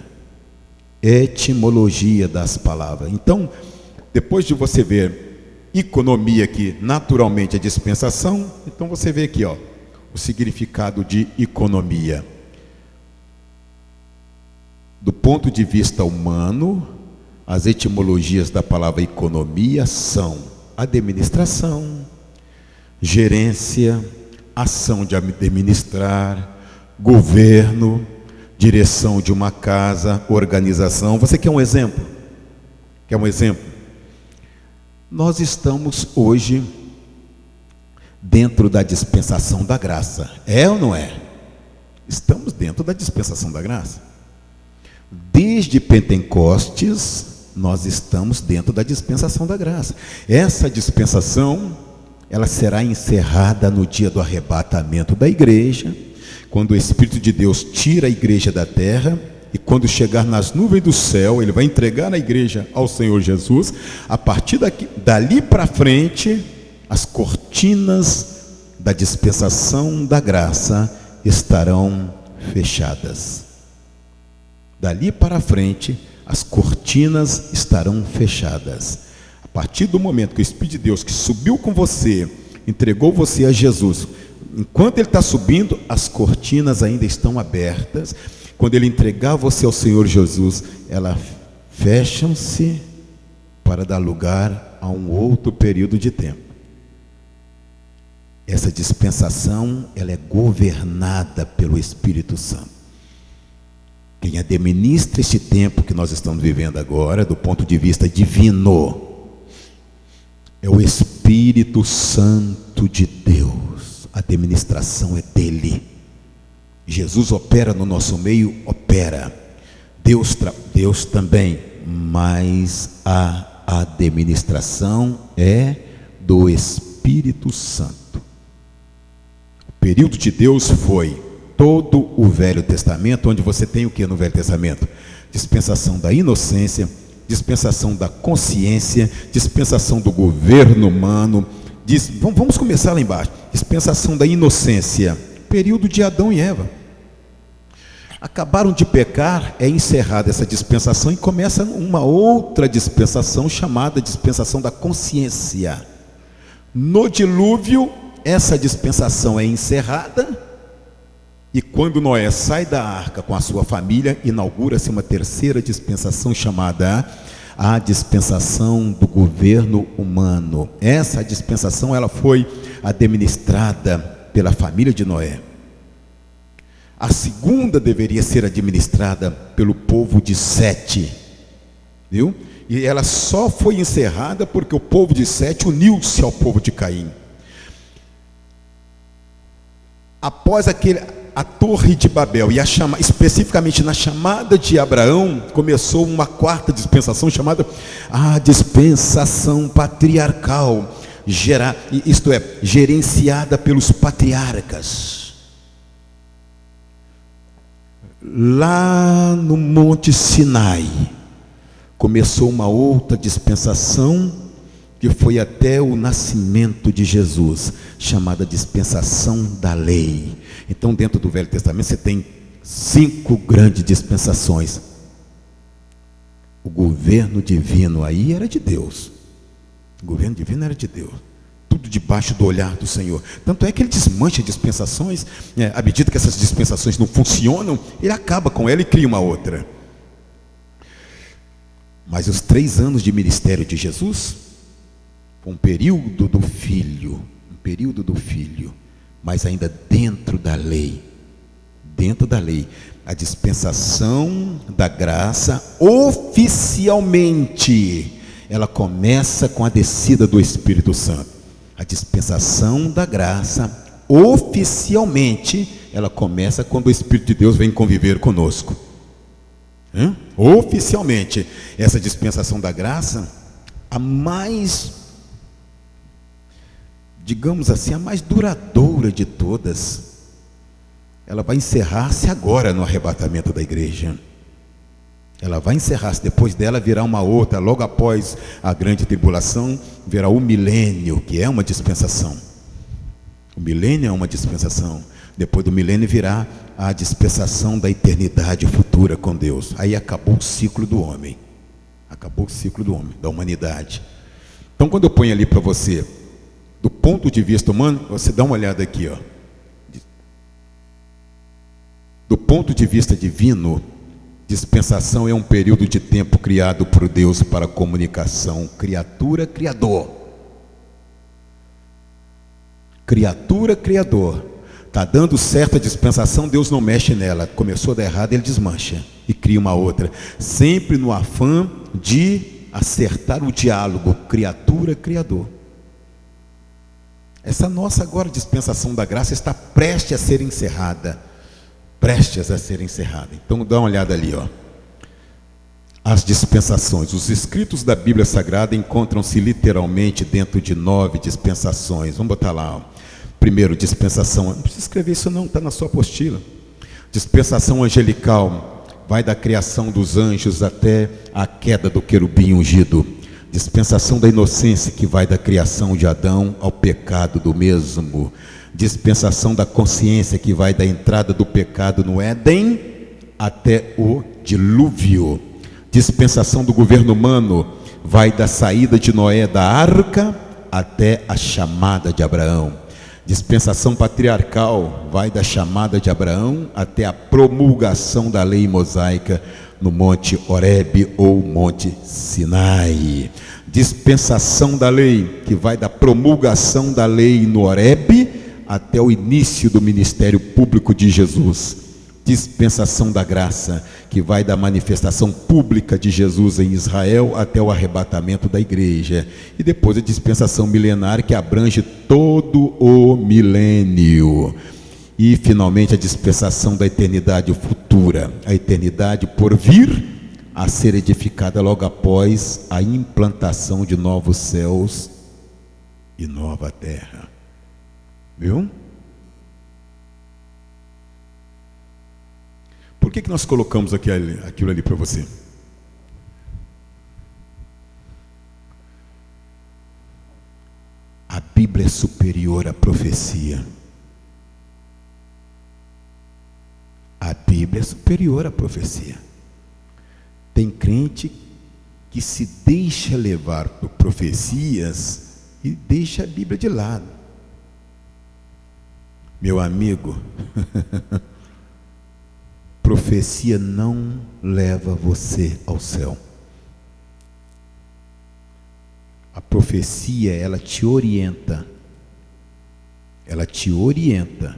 Etimologia das palavras. Então, depois de você ver economia aqui, naturalmente a dispensação, então você vê aqui, ó, o significado de economia. Do ponto de vista humano, as etimologias da palavra economia são administração, gerência, ação de administrar, governo, direção de uma casa, organização. Você quer um exemplo? Quer um exemplo? Nós estamos hoje dentro da dispensação da graça. É ou não é? Estamos dentro da dispensação da graça. Desde Pentecostes, nós estamos dentro da dispensação da graça. Essa dispensação, ela será encerrada no dia do arrebatamento da igreja, quando o Espírito de Deus tira a igreja da terra, e quando chegar nas nuvens do céu, ele vai entregar a igreja ao Senhor Jesus. A partir dali para frente, as cortinas da dispensação da graça estarão fechadas. Dali para frente, as cortinas estarão fechadas. A partir do momento que o Espírito de Deus, que subiu com você, entregou você a Jesus, Enquanto ele está subindo, as cortinas ainda estão abertas. Quando ele entregar você ao Senhor Jesus, elas fecham-se para dar lugar a um outro período de tempo. Essa dispensação, ela é governada pelo Espírito Santo. Quem administra este tempo que nós estamos vivendo agora, do ponto de vista divino, é o Espírito Santo de Deus. A administração é dele. Jesus opera no nosso meio, opera. Deus também, mas a administração é do Espírito Santo. O período de Deus foi todo o Velho Testamento, onde você tem o que no Velho Testamento? Dispensação da inocência, dispensação da consciência, dispensação do governo humano. Vamos começar lá embaixo. Dispensação da inocência, período de Adão e Eva. Acabaram de pecar, é encerrada essa dispensação e começa uma outra dispensação chamada dispensação da consciência. No dilúvio, essa dispensação é encerrada e quando Noé sai da arca com a sua família, inaugura-se uma terceira dispensação chamada a dispensação do governo humano. Essa dispensação ela foi administrada pela família de Noé. A segunda deveria ser administrada pelo povo de Sete, viu? E ela só foi encerrada porque o povo de Sete uniu-se ao povo de Caim. Após a Torre de Babel e especificamente na chamada de Abraão, começou uma quarta dispensação chamada a dispensação patriarcal, isto é, gerenciada pelos patriarcas. Lá no Monte Sinai começou uma outra dispensação que foi até o nascimento de Jesus, chamada dispensação da lei. Então, dentro do Velho Testamento você tem 5 grandes dispensações. O governo divino aí era de Deus. O governo divino era de Deus. Tudo debaixo do olhar do Senhor. Tanto é que ele desmancha dispensações, à medida que essas dispensações não funcionam, ele acaba com ela e cria uma outra. Mas os 3 anos de ministério de Jesus foi um período do Filho, mas ainda dentro da lei, a dispensação da graça, oficialmente, ela começa com a descida do Espírito Santo. A dispensação da graça, oficialmente, ela começa quando o Espírito de Deus vem conviver conosco. Oficialmente, essa dispensação da graça, a mais, digamos assim, a mais duradoura de todas, ela vai encerrar-se agora no arrebatamento da igreja. Ela vai encerrar-se, depois dela virá uma outra, logo após a grande tribulação, virá o milênio, que é uma dispensação. O milênio é uma dispensação. Depois do milênio virá a dispensação da eternidade futura com Deus. Aí acabou o ciclo do homem. Acabou o ciclo do homem, da humanidade. Então, quando eu ponho ali para você, do ponto de vista humano, você dá uma olhada aqui, ó. Do ponto de vista divino, dispensação é um período de tempo criado por Deus para comunicação. Criatura, criador. Criatura, criador. Está dando certa dispensação, Deus não mexe nela. Começou a dar errado, ele desmancha e cria uma outra. Sempre no afã de acertar o diálogo. Criatura, criador. Essa nossa agora dispensação da graça está prestes a ser encerrada. Prestes a ser encerrada. Então dá uma olhada ali, ó. As dispensações. Os escritos da Bíblia Sagrada encontram-se literalmente dentro de 9 dispensações. Vamos botar lá, ó. Primeiro, dispensação. Não precisa escrever isso não, está na sua apostila. Dispensação angelical. Vai da criação dos anjos até a queda do querubim ungido. Dispensação da inocência, que vai da criação de Adão ao pecado do mesmo. Dispensação da consciência, que vai da entrada do pecado no Éden até o dilúvio. Dispensação do governo humano, vai da saída de Noé da arca até a chamada de Abraão. Dispensação patriarcal vai da chamada de Abraão até a promulgação da lei mosaica no Monte Horebe ou Monte Sinai. Dispensação da lei, que vai da promulgação da lei no Horebe até o início do ministério público de Jesus. Dispensação da graça, que vai da manifestação pública de Jesus em Israel até o arrebatamento da igreja. E depois a dispensação milenar, que abrange todo o milênio. E finalmente a dispensação da eternidade futura, a eternidade por vir a ser edificada logo após a implantação de novos céus e nova terra. Viu? Por que nós colocamos aquilo ali para você? A Bíblia é superior à profecia. A Bíblia é superior à profecia. Tem crente que se deixa levar por profecias e deixa a Bíblia de lado. Meu amigo, profecia não leva você ao céu. A profecia, ela te orienta. Ela te orienta.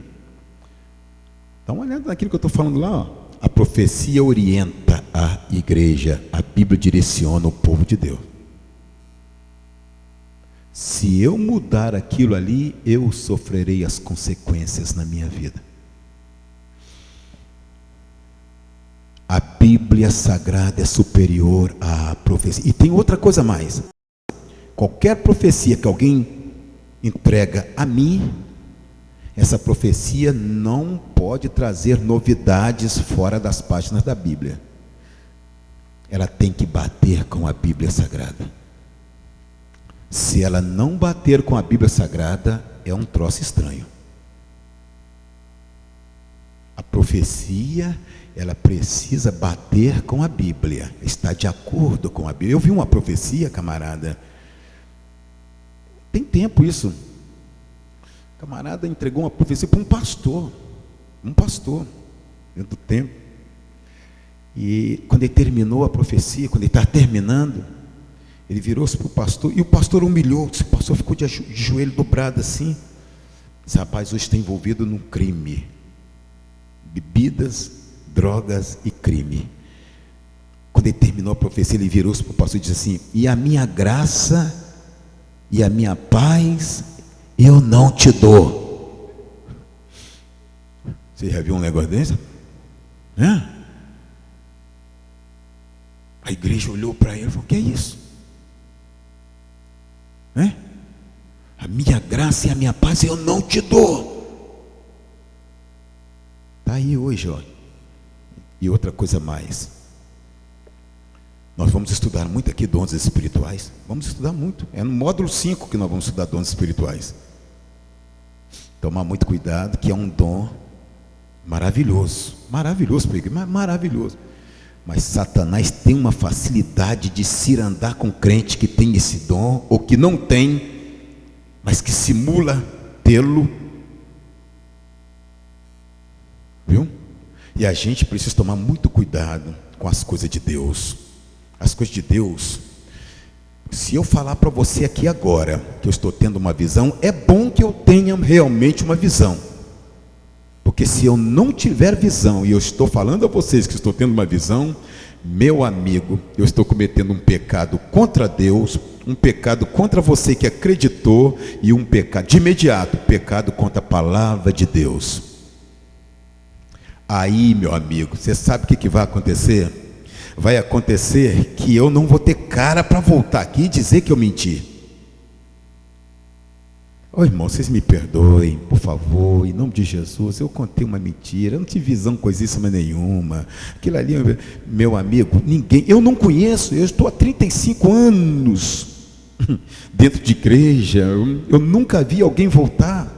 Dá uma olhada naquilo que eu estou falando lá, ó. A profecia orienta a igreja. A Bíblia direciona o povo de Deus. Se eu mudar aquilo ali, eu sofrerei as consequências na minha vida. A Bíblia Sagrada é superior à profecia. E tem outra coisa mais. Qualquer profecia que alguém entrega a mim, essa profecia não pode trazer novidades fora das páginas da Bíblia. Ela tem que bater com a Bíblia Sagrada. Se ela não bater com a Bíblia Sagrada, é um troço estranho. A profecia, ela precisa bater com a Bíblia, está de acordo com a Bíblia. Eu vi uma profecia, camarada, tem tempo isso. O camarada entregou uma profecia para um pastor, dentro do tempo. E quando ele terminou a profecia, quando ele estava terminando, ele virou-se para o pastor, e o pastor humilhou. O pastor ficou de joelho dobrado assim. Esse rapaz hoje está envolvido num crime. Bebidas, drogas e crime. Quando ele terminou a profecia, ele virou-se para o pastor e disse assim: e a minha graça e a minha paz eu não te dou. Você já viu um negócio desse? A igreja olhou para ele e falou: o que é isso? A minha graça e a minha paz eu não te dou. Está aí hoje, ó. E outra coisa mais, nós vamos estudar muito aqui dons espirituais. Vamos estudar muito. É no módulo 5 que nós vamos estudar dons espirituais. Tomar muito cuidado, que é um dom maravilhoso. Maravilhoso, maravilhoso. Mas Satanás tem uma facilidade de cirandar com crente que tem esse dom, ou que não tem, mas que simula tê-lo. Viu? E a gente precisa tomar muito cuidado com as coisas de Deus. As coisas de Deus, se eu falar para você aqui agora que eu estou tendo uma visão, é bom que eu tenha realmente uma visão. Porque se eu não tiver visão e eu estou falando a vocês que estou tendo uma visão, meu amigo, eu estou cometendo um pecado contra Deus, um pecado contra você que acreditou, e um pecado, de imediato, pecado contra a palavra de Deus. Aí, meu amigo, você sabe o que vai acontecer? Vai acontecer que eu não vou ter cara para voltar aqui e dizer que eu menti. Ô irmão, vocês me perdoem, por favor, em nome de Jesus, eu contei uma mentira, eu não tive visão coisíssima nenhuma. Aquilo ali, meu amigo, ninguém, eu não conheço, eu estou há 35 anos dentro de igreja, eu nunca vi alguém voltar.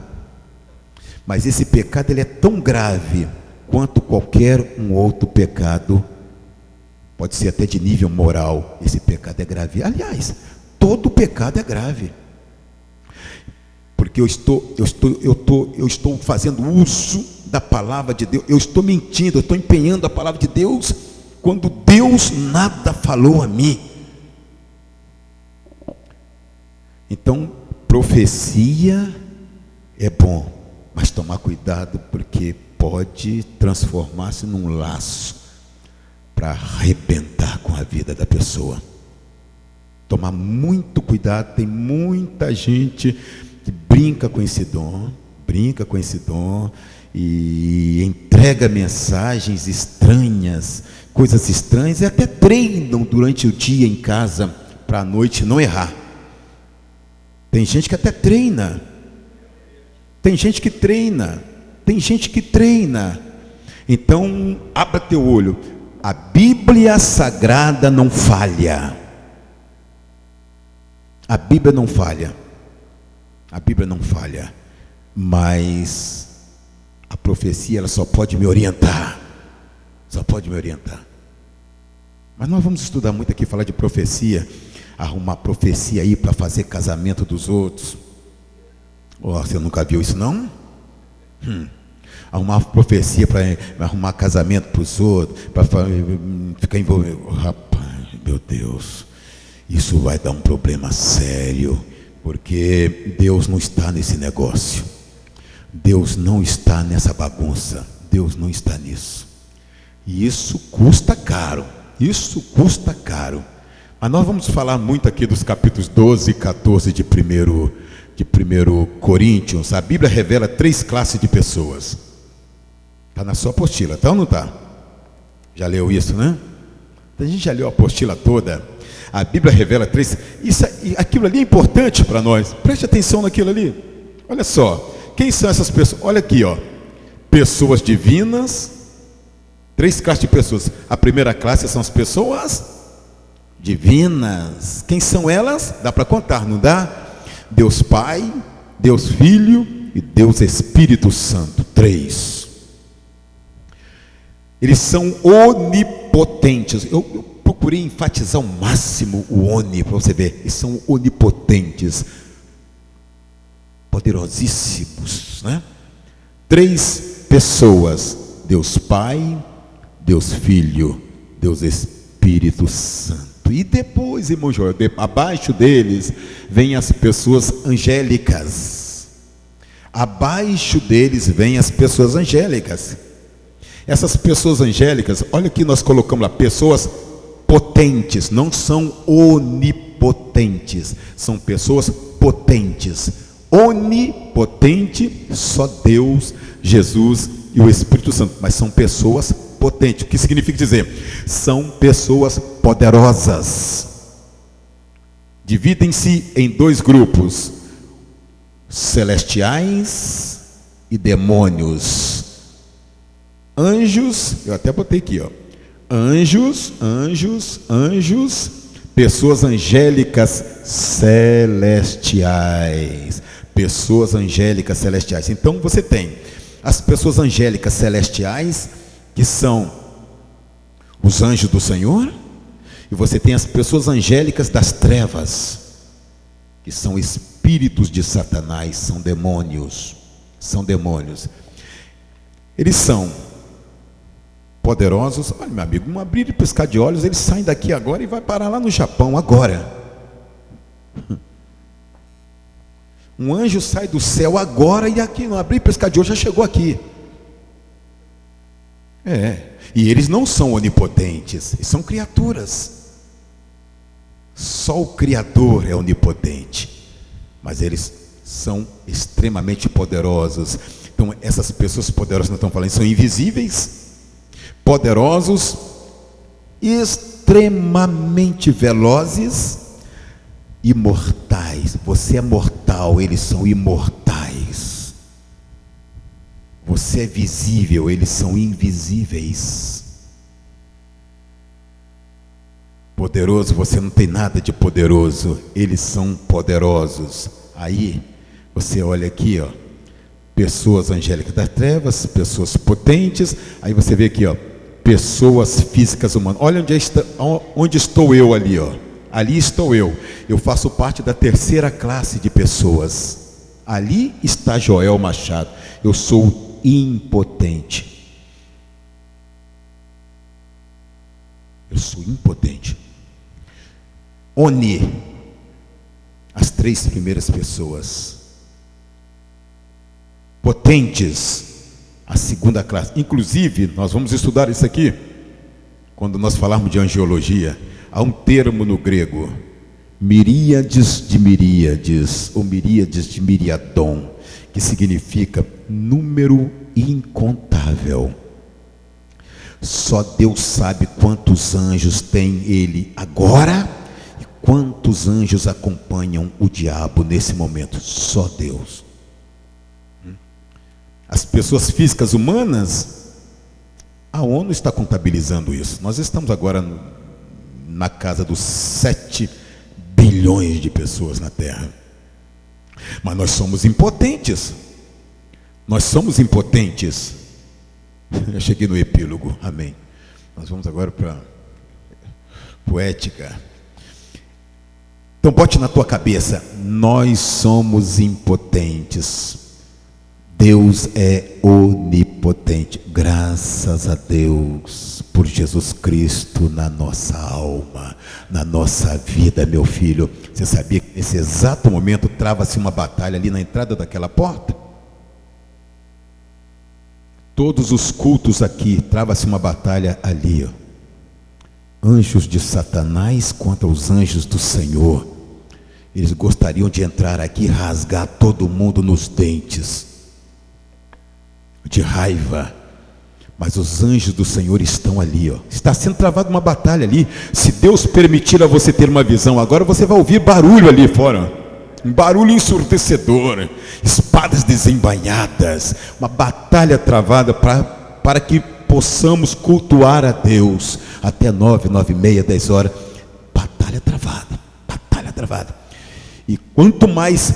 Mas esse pecado, ele é tão grave quanto qualquer um outro pecado, pode ser até de nível moral. Esse pecado é grave. Aliás, todo pecado é grave. porque eu estou fazendo uso da palavra de Deus, eu estou mentindo, eu estou empenhando a palavra de Deus, quando Deus nada falou a mim. Então, profecia é bom, mas tomar cuidado, porque pode transformar-se num laço para arrebentar com a vida da pessoa. Tomar muito cuidado. Tem muita gente que brinca com esse dom e entrega mensagens estranhas, coisas estranhas, e até treinam durante o dia em casa para a noite não errar. Tem gente que até treina. Tem gente que treina. Então, abra teu olho. A Bíblia Sagrada não falha. A Bíblia não falha. Mas a profecia, ela só pode me orientar. Mas nós vamos estudar muito aqui, falar de profecia, arrumar profecia aí para fazer casamento dos outros. Você nunca viu isso, não? Arrumar profecia para arrumar casamento para os outros, para ficar envolvido. Rapaz, meu Deus, isso vai dar um problema sério, porque Deus não está nesse negócio. Deus não está nessa bagunça. Deus não está nisso. E isso custa caro. Mas nós vamos falar muito aqui dos capítulos 12 e 14 de 1 Coríntios. A Bíblia revela 3 classes de pessoas. Está na sua apostila, tá ou não está? Já leu isso, né? A gente já leu a apostila toda. A Bíblia revela 3. Aquilo ali é importante para nós. Preste atenção naquilo ali. Olha só. Quem são essas pessoas? Olha aqui, ó. Pessoas divinas. 3 classes de pessoas. A primeira classe são as pessoas divinas. Quem são elas? Dá para contar, não dá? Deus Pai, Deus Filho e Deus Espírito Santo. 3. Eles são onipotentes. Eu procurei enfatizar ao máximo o oni, para você ver. Eles são onipotentes, poderosíssimos, né? 3 pessoas: Deus Pai, Deus Filho, Deus Espírito Santo. E depois, irmão Joel, abaixo deles vêm as pessoas angélicas. Essas pessoas angélicas, olha que nós colocamos lá, pessoas potentes, não são onipotentes, são pessoas potentes. Onipotente, só Deus, Jesus e o Espírito Santo, mas são pessoas potentes. O que significa dizer? São pessoas poderosas. Dividem-se em 2 grupos: celestiais e demônios. Anjos, eu até botei aqui, ó. Anjos, pessoas angélicas celestiais. Pessoas angélicas celestiais. Então você tem as pessoas angélicas celestiais, que são os anjos do Senhor, e você tem as pessoas angélicas das trevas, que são espíritos de Satanás, são demônios. Eles são poderosos. Olha, meu amigo, um abrir e piscar de olhos, eles saem daqui agora e vai parar lá no Japão agora. Um anjo sai do céu agora e aqui, no abrir e piscar de olhos, já chegou aqui. E eles não são onipotentes, eles são criaturas. Só o Criador é onipotente, mas eles são extremamente poderosos. Então essas pessoas poderosas que nós estamos falando são invisíveis, poderosos, extremamente velozes, imortais. Você é mortal, eles são imortais. Você é visível, eles são invisíveis. Poderoso, você não tem nada de poderoso, eles são poderosos. Aí você olha aqui, ó, pessoas angélicas das trevas, pessoas potentes. Aí você vê aqui, ó, pessoas físicas humanas. Olha onde estou eu ali, ó. Ali estou eu. Eu faço parte da terceira classe de pessoas. Ali está Joel Machado. Eu sou impotente. Eu sou impotente. Oni, as 3 primeiras pessoas. Potentes, a segunda classe. Inclusive, nós vamos estudar isso aqui quando nós falarmos de angiologia. Há um termo no grego, miríades de miríades, ou miríades de miriadon, que significa número incontável. Só Deus sabe quantos anjos tem ele agora e quantos anjos acompanham o diabo nesse momento. Só Deus. As pessoas físicas humanas, a ONU está contabilizando isso. Nós estamos agora na casa dos 7 bilhões de pessoas na Terra. Mas nós somos impotentes. Nós somos impotentes. Eu cheguei no epílogo, amém. Nós vamos agora para poética. Então bote na tua cabeça, nós somos impotentes. Deus é onipotente. Graças a Deus por Jesus Cristo na nossa alma, na nossa vida, meu filho. Você sabia que nesse exato momento trava-se uma batalha ali na entrada daquela porta? Todos os cultos aqui, trava-se uma batalha ali, ó. Anjos de Satanás contra os anjos do Senhor. Eles gostariam de entrar aqui e rasgar todo mundo nos dentes, de raiva. Mas os anjos do Senhor estão ali, ó. Está sendo travada uma batalha ali. Se Deus permitir a você ter uma visão agora, você vai ouvir barulho ali fora, um barulho ensurdecedor, espadas desembainhadas, uma batalha travada para que possamos cultuar a Deus até 9, 9h30, 10 horas. Batalha travada, batalha travada. E quanto mais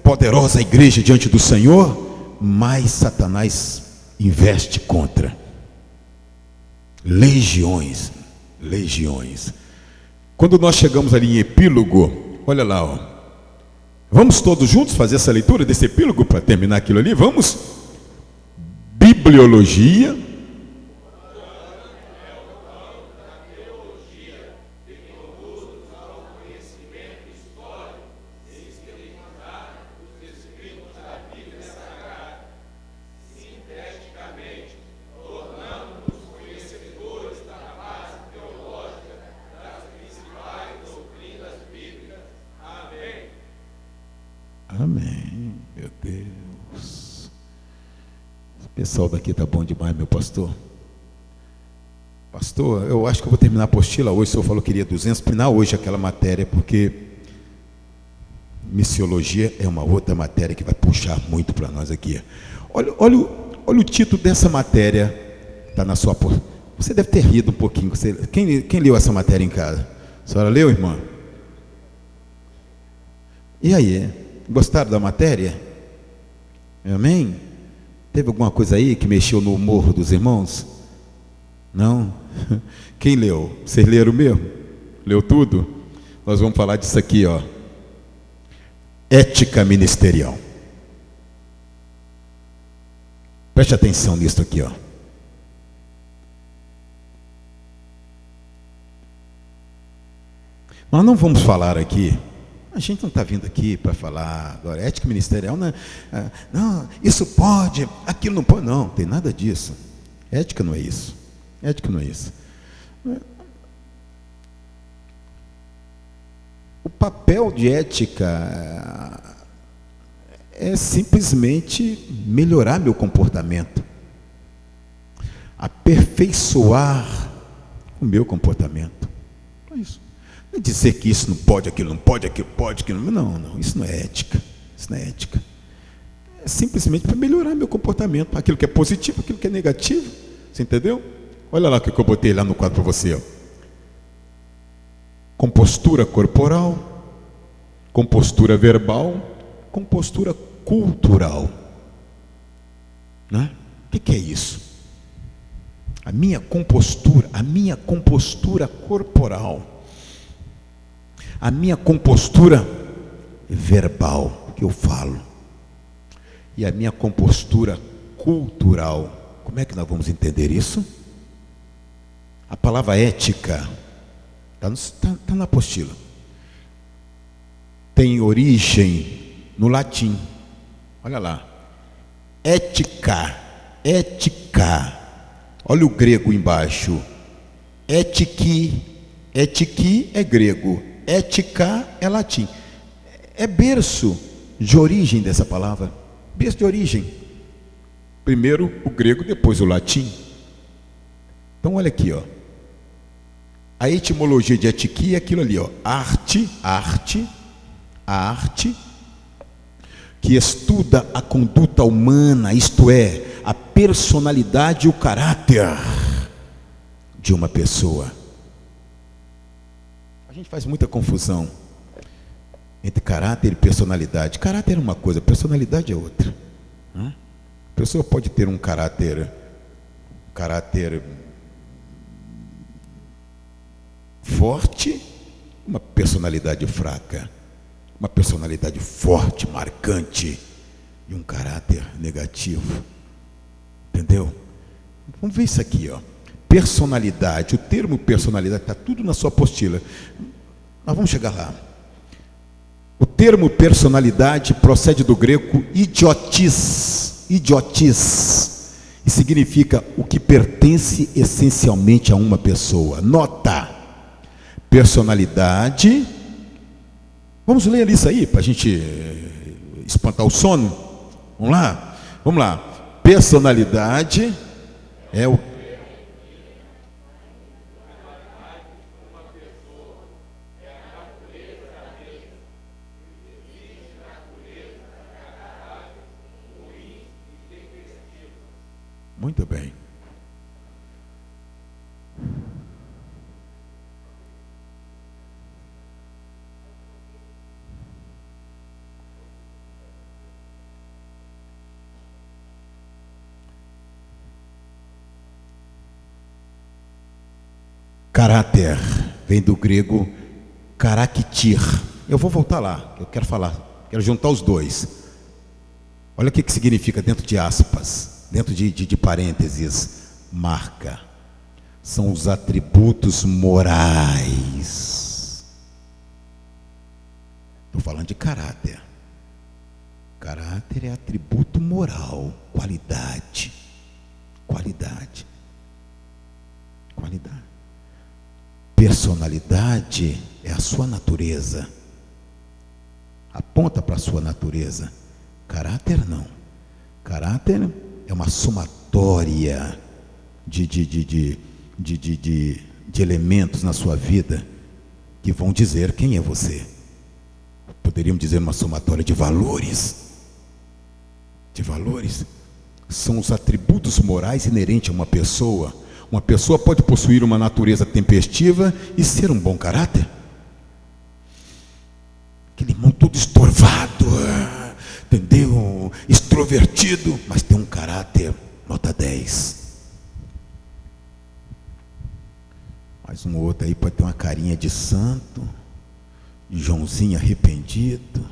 poderosa a igreja diante do Senhor, mais Satanás investe contra. Legiões, legiões. Quando nós chegamos ali em epílogo, olha lá, ó. Vamos todos juntos fazer essa leitura desse epílogo para terminar aquilo ali? Vamos? Bibliologia. Amém, meu Deus. O pessoal daqui tá bom demais, meu pastor. Pastor, eu acho que eu vou terminar a apostila hoje. O senhor falou que queria 200, terminar hoje aquela matéria, porque missiologia é uma outra matéria que vai puxar muito para nós aqui. Olha o título dessa matéria, está na sua apostila. Você deve ter rido um pouquinho. Quem leu essa matéria em casa? A senhora leu, irmã? E aí? Gostaram da matéria? Amém? Teve alguma coisa aí que mexeu no humor dos irmãos? Não? Quem leu? Vocês leram mesmo? Leu tudo? Nós vamos falar disso aqui, ó. Ética ministerial. Preste atenção nisso aqui, ó. Nós não vamos falar aqui. A gente não está vindo aqui para falar agora, ética ministerial, não, isso pode, aquilo não pode, não tem nada disso. Ética não é isso. Ética não é isso. O papel de ética é simplesmente melhorar meu comportamento, aperfeiçoar o meu comportamento. É isso. Não é dizer que isso não pode, aquilo não pode, aquilo pode, aquilo não. Não, isso não é ética. Isso não é ética. É simplesmente para melhorar meu comportamento, aquilo que é positivo, aquilo que é negativo. Você entendeu? Olha lá o que eu botei lá no quadro para você, ó. Compostura corporal, compostura verbal, compostura cultural. Né? O que é isso? A minha compostura corporal, a minha compostura verbal, que eu falo, e a minha compostura cultural. Como é que nós vamos entender isso? A palavra ética está na apostila. Tem origem no latim. Olha lá. Ética. Ética. Olha o grego embaixo. Etiki é grego. Ética é latim. É berço de origem dessa palavra. Berço de origem. Primeiro o grego, depois o latim. Então olha aqui, ó. A etimologia de etiki é aquilo ali, ó. Arte, a arte que estuda a conduta humana, isto é, a personalidade e o caráter de uma pessoa. A gente faz muita confusão entre caráter e personalidade. Caráter é uma coisa, personalidade é outra. A pessoa pode ter um caráter forte, uma personalidade fraca, uma personalidade forte, marcante e um caráter negativo. Entendeu? Vamos ver isso aqui, ó. Personalidade, o termo personalidade está tudo na sua apostila. Nós vamos chegar lá. O termo personalidade procede do grego idiotis, e significa o que pertence essencialmente a uma pessoa. Nota, personalidade, vamos ler isso aí para a gente espantar o sono. Vamos lá, personalidade é o muito bem. Caráter vem do grego karaktir. Eu vou voltar lá, eu quero falar, quero juntar os dois. Olha o que significa dentro de aspas, dentro de parênteses, marca. São os atributos morais. Estou falando de caráter. Caráter é atributo moral, qualidade. Personalidade é a sua natureza. Aponta para a sua natureza. Caráter não. Caráter é uma somatória de elementos na sua vida que vão dizer quem é você. Poderíamos dizer uma somatória de valores. São os atributos morais inerentes a uma pessoa. Uma pessoa pode possuir uma natureza tempestiva e ser um bom caráter. Aquele irmão todo estorvado, entendeu? Extrovertido, mas tem um caráter nota 10. Mais um outro aí pode ter uma carinha de santo, de Joãozinho arrependido,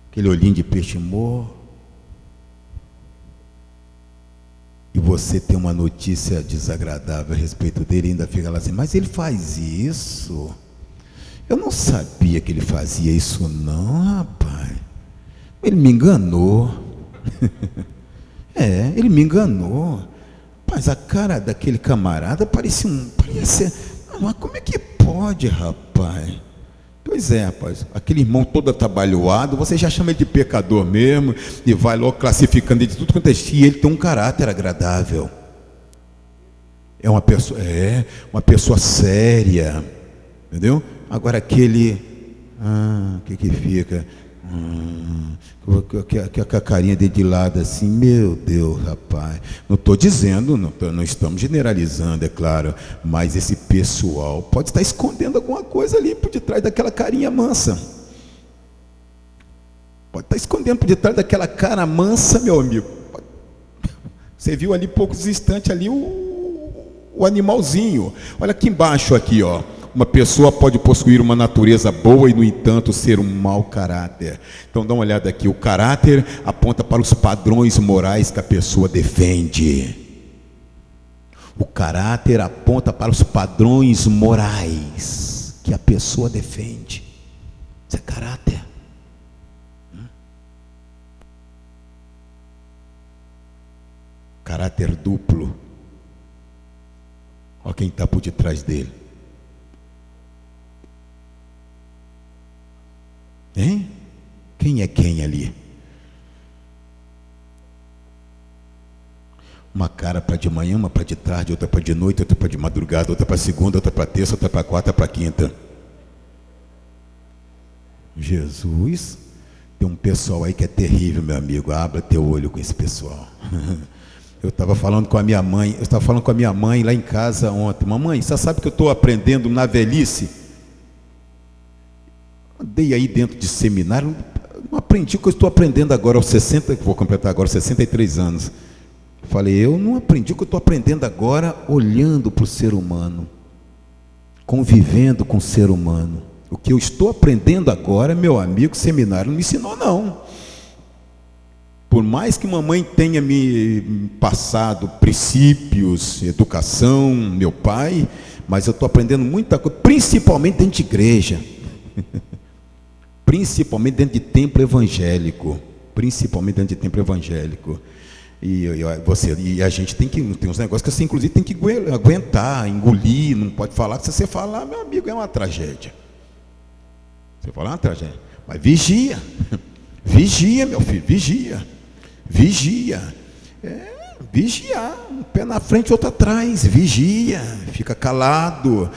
aquele olhinho de peixe morto. E você tem uma notícia desagradável a respeito dele e ainda fica lá assim, mas ele faz isso? Eu não sabia que ele fazia isso não, rapaz. Ele me enganou. Ele me enganou. Mas a cara daquele camarada parecia mas como é que pode, rapaz? Pois é, rapaz, aquele irmão todo atabalhoado, você já chama ele de pecador mesmo, e vai logo classificando ele de tudo quanto é e ele tem um caráter agradável. É uma pessoa séria, entendeu? Agora aquele, que fica, com a carinha dele de lado assim, meu Deus, rapaz, não estou dizendo, não estamos generalizando, é claro, mas esse pessoal pode estar escondendo alguma coisa ali por detrás daquela carinha mansa. Pode estar escondendo por detrás daquela cara mansa, meu amigo. Você viu ali poucos instantes ali o animalzinho. Olha aqui embaixo aqui, ó. Uma pessoa pode possuir uma natureza boa e, no entanto, ser um mau caráter. Então dá uma olhada aqui, o caráter aponta para os padrões morais que a pessoa defende. O caráter aponta para os padrões morais que a pessoa defende. Isso é caráter. Caráter duplo. Olha quem está por detrás dele. Hein? Quem é quem ali? Uma cara para de manhã, uma para de tarde, outra para de noite, outra para de madrugada, outra para segunda, outra para terça, outra para quarta, outra para quinta. Jesus, tem um pessoal aí que é terrível, meu amigo. Abra teu olho com esse pessoal. Eu estava falando com a minha mãe, lá em casa ontem. Mamãe, você sabe que eu estou aprendendo na velhice? Andei aí dentro de seminário, não aprendi o que eu estou aprendendo agora aos 60, vou completar agora 63 anos. Falei, eu não aprendi o que eu estou aprendendo agora olhando para o ser humano, convivendo com o ser humano. O que eu estou aprendendo agora, meu amigo, seminário não me ensinou não. Por mais que mamãe tenha me passado princípios, educação, meu pai, mas eu estou aprendendo muita coisa, principalmente dentro de igreja. Principalmente dentro de templo evangélico. E a gente tem uns negócios que você inclusive tem que aguentar, engolir, não pode falar, que se você falar, meu amigo, é uma tragédia. Você falar uma tragédia. Mas vigia, meu filho, vigia. Vigiar, um pé na frente, outro atrás, vigia, fica calado.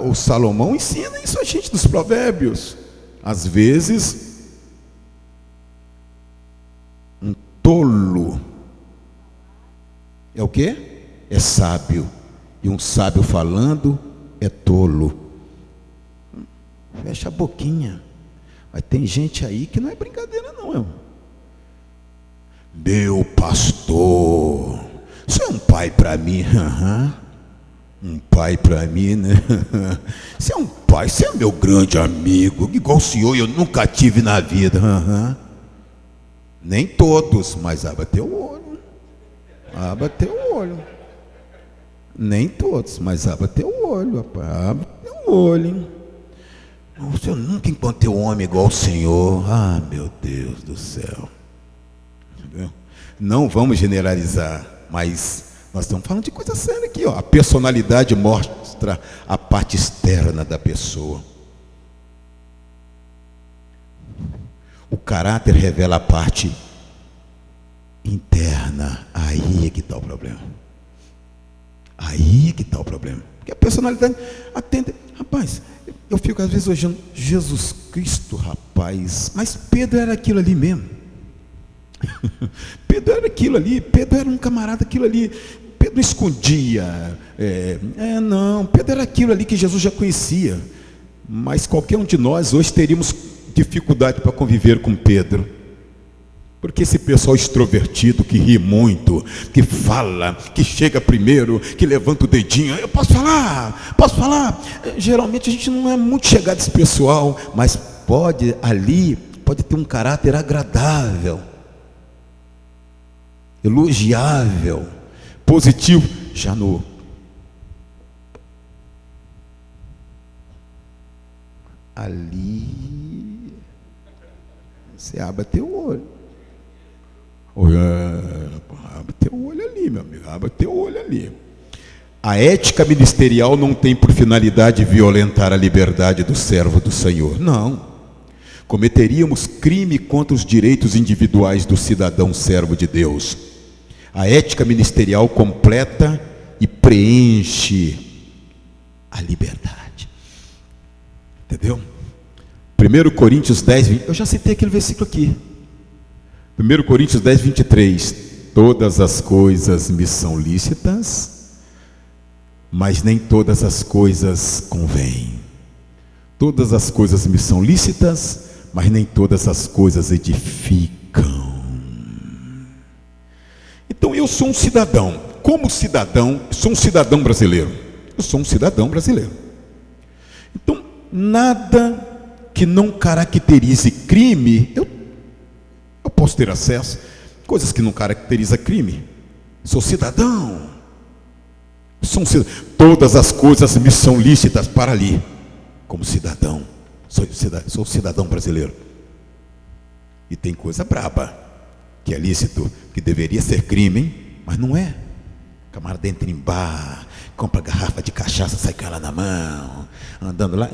O Salomão ensina isso a gente nos provérbios. Às vezes, um tolo é o quê? É sábio. E um sábio falando é tolo. Fecha a boquinha. Mas tem gente aí que não é brincadeira não, irmão. Meu pastor, você é um pai para mim? Um pai para mim, né? Você é um pai, você é meu grande amigo, igual o senhor eu nunca tive na vida. Nem todos, mas abra teu olho. Nem todos, mas abra teu olho, rapaz. Abra teu olho, hein? Eu nunca encontrei um homem igual o senhor. Ah, meu Deus do céu. Não vamos generalizar, mas nós estamos falando de coisa séria aqui, ó. A personalidade mostra a parte externa da pessoa. O caráter revela a parte interna. Aí é que está o problema. Porque a personalidade atende. Rapaz, eu fico às vezes olhando Jesus Cristo, rapaz. Mas Pedro era aquilo ali mesmo. Pedro era aquilo ali. Pedro era um camarada aquilo ali. Pedro escondia. Não, Pedro era aquilo ali que Jesus já conhecia. Mas qualquer um de nós hoje teríamos dificuldade para conviver com Pedro. Porque esse pessoal extrovertido, que ri muito, que fala, que chega primeiro, que levanta o dedinho, eu posso falar. Geralmente a gente não é muito chegado a esse pessoal, mas pode ter um caráter agradável, elogiável, positivo. Já no ali, você abre teu olho. Abre teu olho ali, meu amigo, abre teu olho ali. A ética ministerial não tem por finalidade violentar a liberdade do servo do Senhor. Não. Cometeríamos crime contra os direitos individuais do cidadão servo de Deus. A ética ministerial completa e preenche a liberdade. Entendeu? 1 Coríntios 10, 20. Eu já citei aquele versículo aqui. 1 Coríntios 10, 23. Todas as coisas me são lícitas, mas nem todas as coisas convêm. Todas as coisas me são lícitas, mas nem todas as coisas edificam. Então eu sou um cidadão. Como cidadão, sou um cidadão brasileiro. Eu sou um cidadão brasileiro. Então, nada que não caracterize crime, eu posso ter acesso. Coisas que não caracterizam crime. Sou cidadão. Todas as coisas me são lícitas para ali, como cidadão. Sou cidadão brasileiro. E tem coisa braba, que é lícito, que deveria ser crime, hein? Mas não é. O camarada entra em bar, compra garrafa de cachaça, sai com ela na mão, andando lá.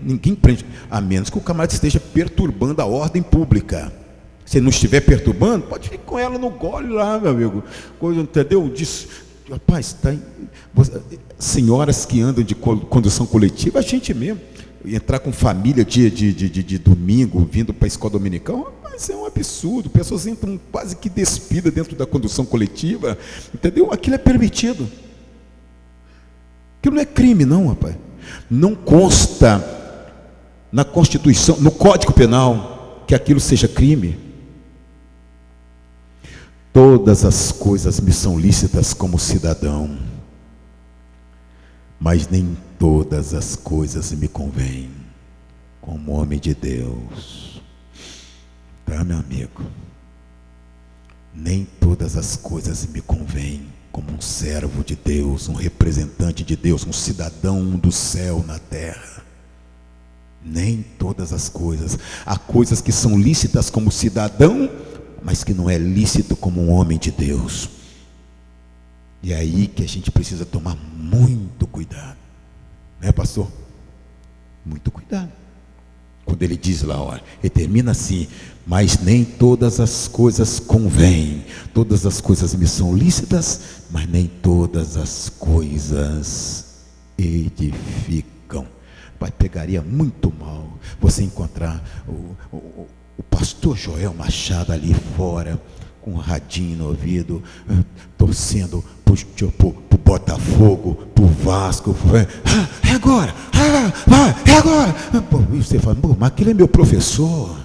Ninguém prende, a menos que o camarada esteja perturbando a ordem pública. Se ele não estiver perturbando, pode ficar com ela no gole lá, meu amigo. Coisa, entendeu? Diz, rapaz, senhoras que andam de condução coletiva, a gente mesmo. Entrar com família dia de domingo, vindo para a escola dominical, mas é um absurdo. Pessoas entram quase que despidas dentro da condução coletiva, entendeu? Aquilo é permitido. Aquilo não é crime, não, rapaz. Não consta na Constituição, no Código Penal, que aquilo seja crime. Todas as coisas me são lícitas como cidadão, mas nem todas as coisas me convêm como homem de Deus. Tá, meu amigo? Nem todas as coisas me convêm como um servo de Deus, um representante de Deus, um cidadão do céu na terra. Nem todas as coisas. Há coisas que são lícitas como cidadão, mas que não é lícito como um homem de Deus. E é aí que a gente precisa tomar muito cuidado, né, pastor? Muito cuidado. Quando ele diz lá, olha, ele termina assim: mas nem todas as coisas convêm, todas as coisas me são lícitas, mas nem todas as coisas edificam. Pai, pegaria muito mal você encontrar o pastor Joel Machado ali fora, com um radinho no ouvido, torcendo pro Botafogo, pro Vasco. É agora, é agora. Pô, e você fala, mas aquele é meu professor.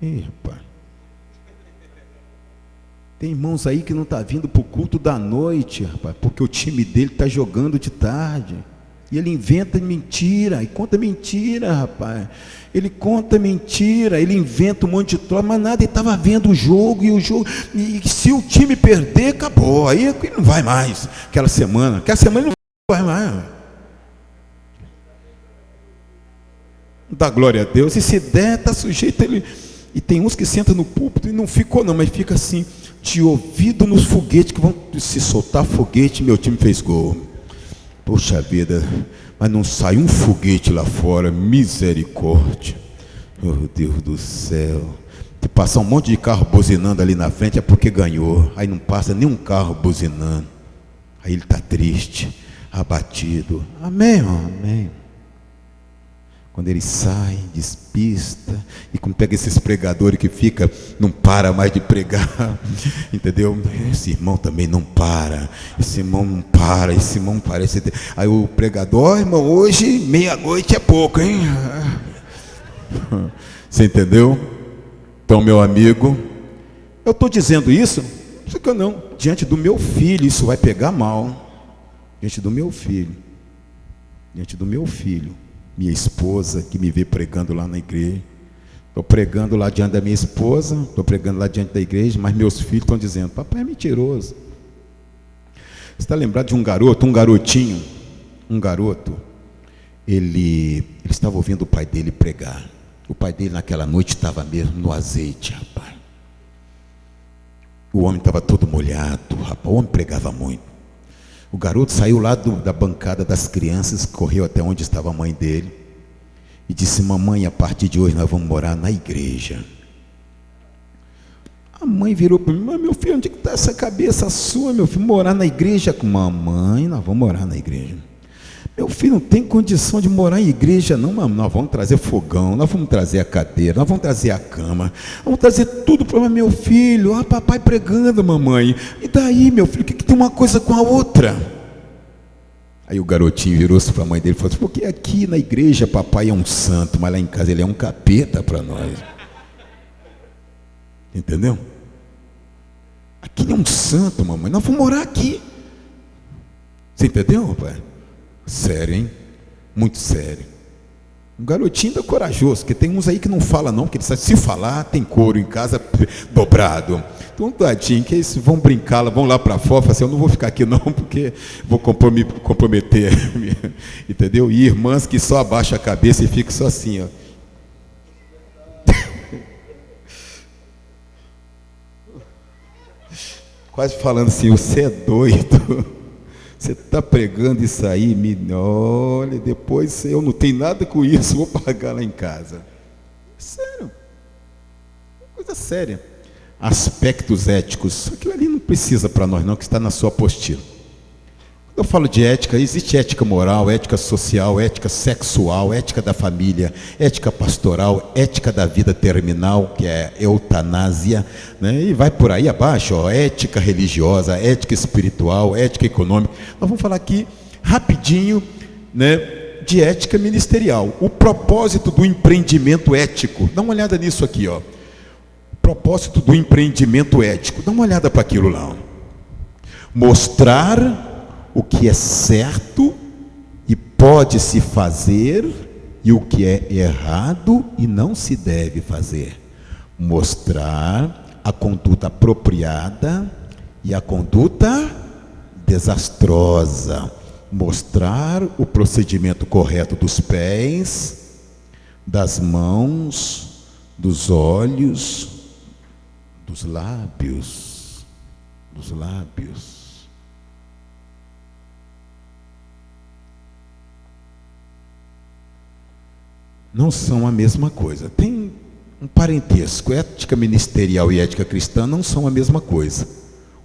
Ih, rapaz. Tem irmãos aí que não está vindo para o culto da noite, rapaz, porque o time dele está jogando de tarde. E ele inventa mentira, e conta mentira, rapaz. Ele conta mentira, ele inventa um monte de troca, mas nada, ele estava vendo o jogo, e se o time perder, acabou. Aí ele não vai mais. Aquela semana ele não vai mais. Dá glória a Deus, e se der, está sujeito a ele. E tem uns que sentam no púlpito e não ficou não, mas fica assim, de ouvido nos foguetes, que vão se soltar foguete, meu time fez gol. Poxa vida, mas não sai um foguete lá fora, misericórdia. Meu Deus do céu. Se passar um monte de carro buzinando ali na frente é porque ganhou. Aí não passa nenhum carro buzinando. Aí ele está triste, abatido. Amém, irmão? Amém. Quando ele sai, despista, e quando pega esses pregadores que fica, não para mais de pregar, entendeu? Esse irmão também não para, esse irmão não para, esse irmão parece... Aí o pregador, irmão, hoje meia-noite é pouco, hein? Você entendeu? Então, meu amigo, eu estou dizendo isso, não, diante do meu filho, isso vai pegar mal, diante do meu filho, minha esposa que me vê pregando lá na igreja. Estou pregando lá diante da minha esposa, estou pregando lá diante da igreja, mas meus filhos estão dizendo, papai é mentiroso. Você está lembrado de um garoto, um garoto, ele estava ouvindo o pai dele pregar. O pai dele naquela noite estava mesmo no azeite, rapaz. O homem estava todo molhado, rapaz, o homem pregava muito. O garoto saiu lá da bancada das crianças, correu até onde estava a mãe dele e disse, mamãe, a partir de hoje nós vamos morar na igreja. A mãe virou para mim, mas meu filho, onde está essa cabeça sua, meu filho, morar na igreja? Mamãe, nós vamos morar na igreja. Meu filho não tem condição de morar em igreja não, mamãe. Nós vamos trazer fogão, nós vamos trazer a cadeira, nós vamos trazer a cama, vamos trazer tudo para meu filho. Papai pregando, mamãe. E daí, meu filho, que tem uma coisa com a outra? Aí o garotinho virou-se para a mãe dele e falou assim, porque aqui na igreja papai é um santo, mas lá em casa ele é um capeta para nós. Entendeu? Aqui é um santo, mamãe. Nós vamos morar aqui. Você entendeu, rapaz? Sério, hein? Muito sério. Um garotinho ainda corajoso, porque tem uns aí que não fala não, porque ele sabe, se falar, tem couro em casa dobrado. Então, tadinho, que eles vão brincar, vão lá para fora, assim, eu não vou ficar aqui não, porque vou comprometer. Entendeu? E irmãs que só abaixam a cabeça e ficam só assim, ó. Quase falando assim, você é doido. Você está pregando isso aí, olha, depois eu não tenho nada com isso, vou pagar lá em casa. Sério, coisa séria. Aspectos éticos, aquilo ali não precisa para nós não, que está na sua apostila. Quando eu falo de ética, existe ética moral, ética social, ética sexual, ética da família, ética pastoral, ética da vida terminal, que é eutanásia, né? E vai por aí abaixo, ó, ética religiosa, ética espiritual, ética econômica. Nós vamos falar aqui rapidinho, né, de ética ministerial. O propósito do empreendimento ético. Dá uma olhada nisso aqui, ó. Propósito do empreendimento ético. Dá uma olhada para aquilo lá, ó. Mostrar o que é certo e pode se fazer e o que é errado e não se deve fazer. Mostrar a conduta apropriada e a conduta desastrosa. Mostrar o procedimento correto dos pés, das mãos, dos olhos, dos lábios. Dos lábios. Não são a mesma coisa. Tem um parentesco. Ética ministerial e ética cristã não são a mesma coisa.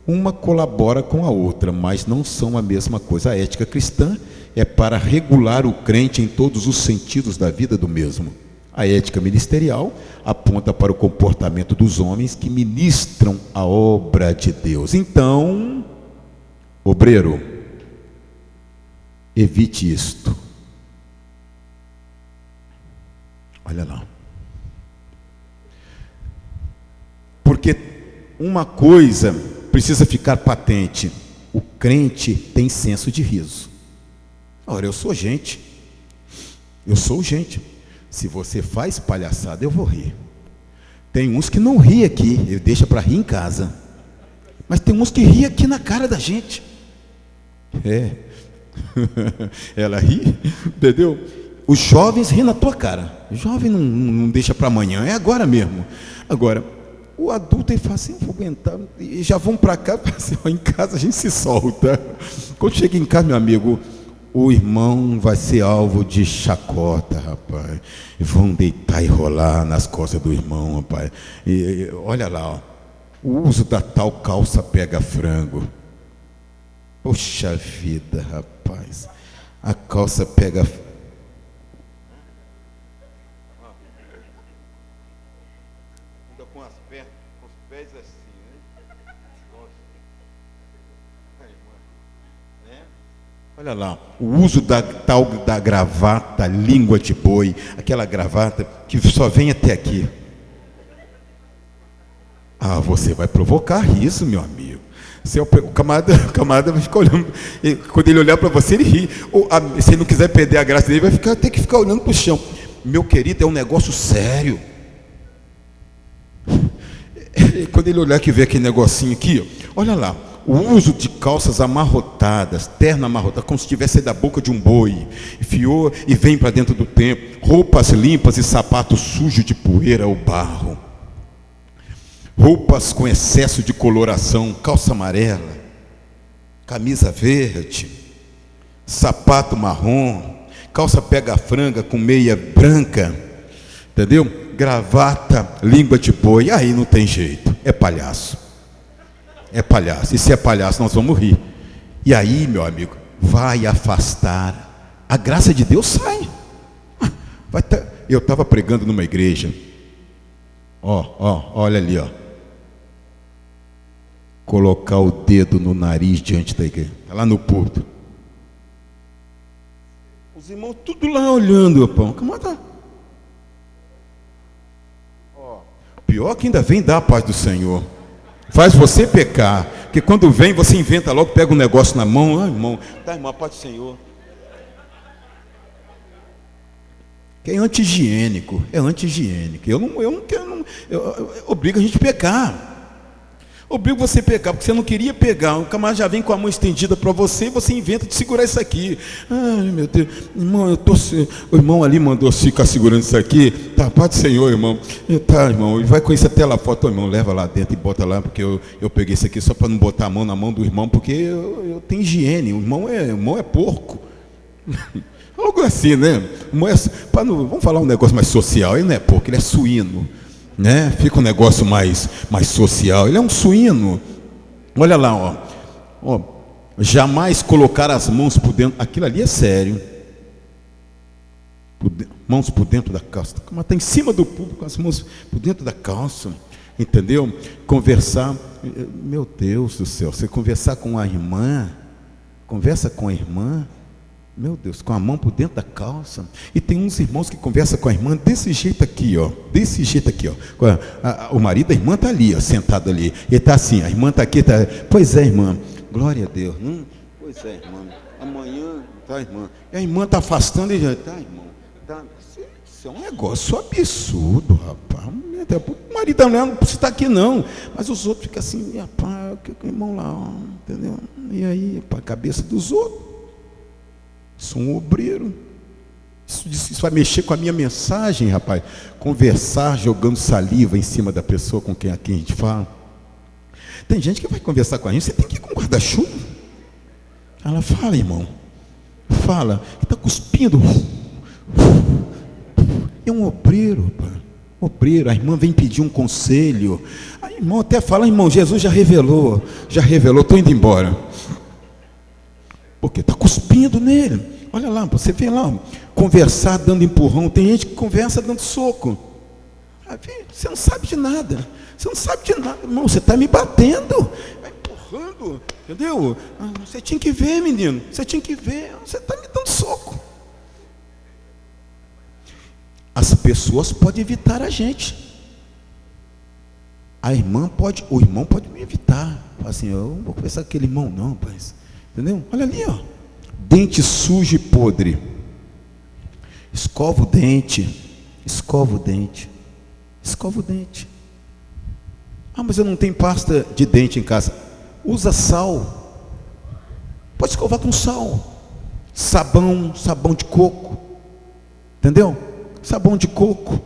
Uma colabora com a outra, mas não são a mesma coisa. A ética cristã é para regular o crente em todos os sentidos da vida do mesmo. A ética ministerial aponta para o comportamento dos homens que ministram a obra de Deus. Então, obreiro, evite isto. Olha lá. Porque uma coisa precisa ficar patente: o crente tem senso de riso. Ora, eu sou gente. Eu sou gente. Se você faz palhaçada, eu vou rir. Tem uns que não ri aqui, ele deixa para rir em casa. Mas tem uns que ri aqui na cara da gente. É. Ela ri, entendeu? Os jovens riem na tua cara. O jovem não deixa para amanhã, é agora mesmo. Agora, o adulto ele fala assim, vou aguentar, e já vão para cá, assim, ó, em casa a gente se solta. Quando chega em casa, meu amigo, o irmão vai ser alvo de chacota, rapaz. E vão deitar e rolar nas costas do irmão, rapaz. E olha lá, ó, o uso da tal calça pega frango. Poxa vida, rapaz. A calça pega frango. Olha lá, o uso da tal da gravata, língua de boi, aquela gravata que só vem até aqui. Ah, você vai provocar riso, meu amigo. O camarada vai ficar olhando, quando ele olhar para você, ele ri. Ou, se ele não quiser perder a graça dele, vai ter que ficar olhando para o chão. Meu querido, é um negócio sério. Quando ele olhar que vê aquele negocinho aqui, ó, olha lá. O uso de calças amarrotadas, terno amarrotado, como se estivesse da boca de um boi, enfiou e vem para dentro do templo, roupas limpas e sapatos sujos de poeira ou barro, roupas com excesso de coloração, calça amarela, camisa verde, sapato marrom, calça pega-franga com meia branca, entendeu? Gravata, língua de boi, aí não tem jeito, é palhaço. É palhaço, e se é palhaço nós vamos rir. E aí, meu amigo, vai afastar. A graça de Deus sai. Eu estava pregando numa igreja. Olha ali, ó. Colocar o dedo no nariz diante da igreja. Está lá no púlpito. Os irmãos tudo lá olhando, pão. Como tá? Pior que ainda vem dar a paz do Senhor. Faz você pecar. Porque quando vem, você inventa logo, pega um negócio na mão. Ah, irmão, tá, irmão, paz do Senhor. Que é anti-higiênico. É anti-higiênico. Eu não quero. Obriga a gente a pecar. Obrigo você a pecar, porque você não queria pegar. O camarada já vem com a mão estendida para você e você inventa de segurar isso aqui. Ai, meu Deus, irmão, o irmão ali mandou ficar segurando isso aqui. Tá, paz do Senhor, irmão. Tá, irmão, e vai com isso até lá fora. Irmão, leva lá dentro e bota lá, porque eu peguei isso aqui só para não botar a mão na mão do irmão, porque eu tenho higiene. O irmão é porco. Algo assim, né? Vamos falar um negócio mais social. Ele não é porco, ele é suíno. Né? Fica um negócio mais social. Ele é um suíno. Olha lá, ó. Jamais colocar as mãos por dentro. Aquilo ali é sério. Mãos por dentro da calça. Mas está em cima do público, com as mãos por dentro da calça. Entendeu? Conversar. Meu Deus do céu. Você conversar com a irmã. Conversa com a irmã. Meu Deus, com a mão por dentro da calça. E tem uns irmãos que conversam com a irmã desse jeito aqui, ó. Desse jeito aqui, ó. O marido da irmã está ali, ó, sentado ali. Ele está assim, a irmã está aqui, tá. Pois é, irmã. Glória a Deus. Pois é, irmã. Amanhã, tá, irmã. E a irmã está afastando e já, tá, irmão. Tá. Isso é um negócio absurdo, rapaz. O marido não precisa estar aqui, não. Mas os outros ficam assim, rapaz, o irmão lá, ó, entendeu? E aí, para a cabeça dos outros. Sou um obreiro. Isso vai mexer com a minha mensagem, rapaz. Conversar jogando saliva em cima da pessoa com quem a gente fala. Tem gente que vai conversar com a gente, você tem que ir com guarda-chuva. Ela fala, irmão. Fala, que está cuspindo. É um obreiro, rapaz. Obreiro, a irmã vem pedir um conselho. A irmã até fala, irmão, Jesus já revelou, estou indo embora. Porque está cuspindo nele. Olha lá, você vê lá, conversar dando empurrão. Tem gente que conversa dando soco. Você não sabe de nada. Você não sabe de nada, irmão. Você está me batendo. Vai empurrando, entendeu? Você tinha que ver, menino. Você tinha que ver. Você está me dando soco. As pessoas podem evitar a gente. O irmão pode me evitar. Fala assim, eu não vou conversar com aquele irmão não, rapaz. Entendeu? Olha ali, ó. Dente sujo e podre. Escova o dente. Escova o dente. Escova o dente. Ah, mas eu não tenho pasta de dente em casa. Usa sal. Pode escovar com sal. Sabão de coco. Entendeu? Sabão de coco.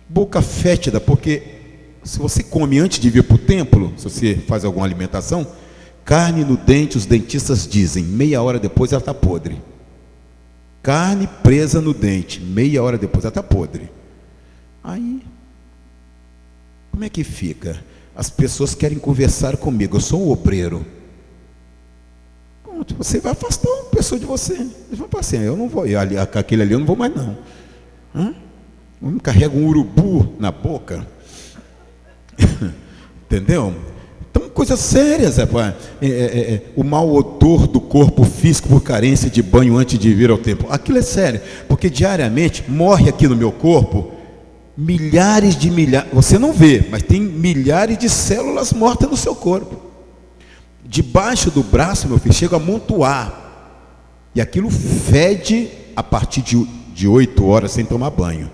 Boca fétida, porque se você come antes de vir para o templo, se você faz alguma alimentação, carne no dente, os dentistas dizem, meia hora depois ela está podre. Carne presa no dente, meia hora depois ela está podre. Aí, como é que fica? As pessoas querem conversar comigo, eu sou um obreiro. Você vai afastar uma pessoa de você. Assim, eu não vou, aquele ali eu não vou mais não. Eu carrego um urubu na boca. Entendeu? Então, coisas sérias, rapaz. O mau odor do corpo físico por carência de banho antes de vir ao templo. Aquilo é sério, porque diariamente morre aqui no meu corpo milhares, você não vê, mas tem milhares de células mortas no seu corpo. Debaixo do braço, meu filho, chega a amontoar. E aquilo fede a partir de 8 horas sem tomar banho.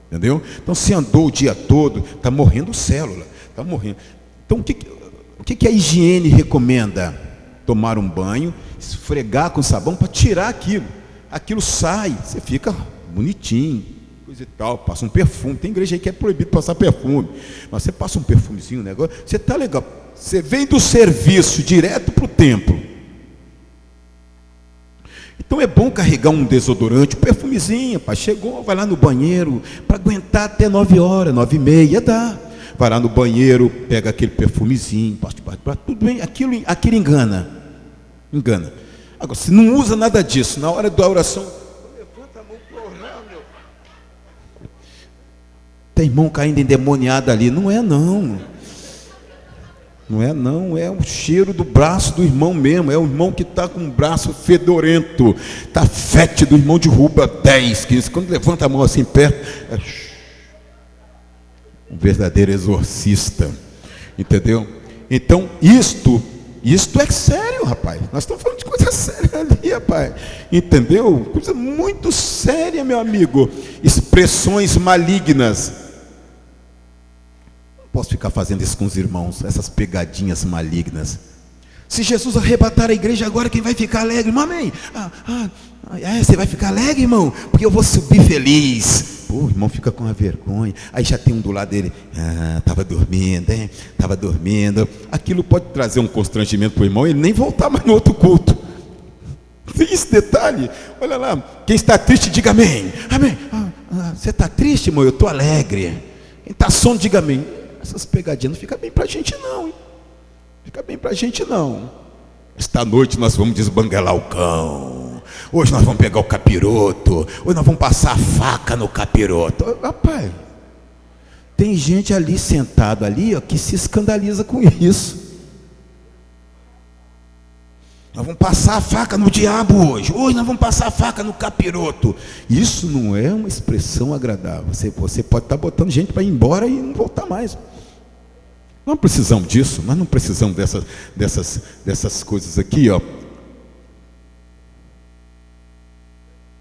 Entendeu? Então, se andou o dia todo, está morrendo célula. Está morrendo. Então, o que a higiene recomenda? Tomar um banho, esfregar com sabão para tirar aquilo. Aquilo sai, você fica bonitinho, coisa e tal, passa um perfume. Tem igreja aí que é proibido passar perfume. Mas você passa um perfumezinho, negócio, você está legal. Você vem do serviço direto para o templo. Então é bom carregar um desodorante, um perfumezinho, pai. Chegou, vai lá no banheiro, para aguentar até 9 horas, 9h30, dá. Vai lá no banheiro, pega aquele perfumezinho, passa debaixo, tudo bem, aquilo engana. Engana. Agora, se não usa nada disso, na hora da oração, levanta a mão para orar, meu. Tem irmão caindo endemoniado ali, não é não. Não é não, é o cheiro do braço do irmão mesmo. É o irmão que está com o braço fedorento, está fétido, o irmão derruba 10, 15. Quando levanta a mão assim perto, Um verdadeiro exorcista. Entendeu? Então, isto é sério, rapaz. Nós estamos falando de coisa séria ali, rapaz. Entendeu? Coisa muito séria, meu amigo. Expressões malignas. Não posso ficar fazendo isso com os irmãos, essas pegadinhas malignas. Se Jesus arrebatar a igreja agora, quem vai ficar alegre? Amém. Você vai ficar alegre, irmão? Porque eu vou subir feliz. Pô, o irmão fica com a vergonha. Aí já tem um do lado dele. Estava dormindo, hein? Estava dormindo. Aquilo pode trazer um constrangimento para o irmão e ele nem voltar mais no outro culto. Tem esse detalhe. Olha lá. Quem está triste, diga amém. Amém. Você está triste, irmão? Eu estou alegre. Quem está sono, diga amém. Essas pegadinhas não ficam bem para a gente, não, hein? Fica bem para a gente, não. Esta noite nós vamos desbanguelar o cão. Hoje nós vamos pegar o capiroto. Hoje nós vamos passar a faca no capiroto. Rapaz, tem gente ali sentado ali, ó, que se escandaliza com isso. Nós vamos passar a faca no diabo hoje. Hoje nós vamos passar a faca no capiroto. Isso não é uma expressão agradável. Você pode estar botando gente para ir embora e não voltar mais. Nós não precisamos disso. Nós não precisamos dessas coisas aqui, ó.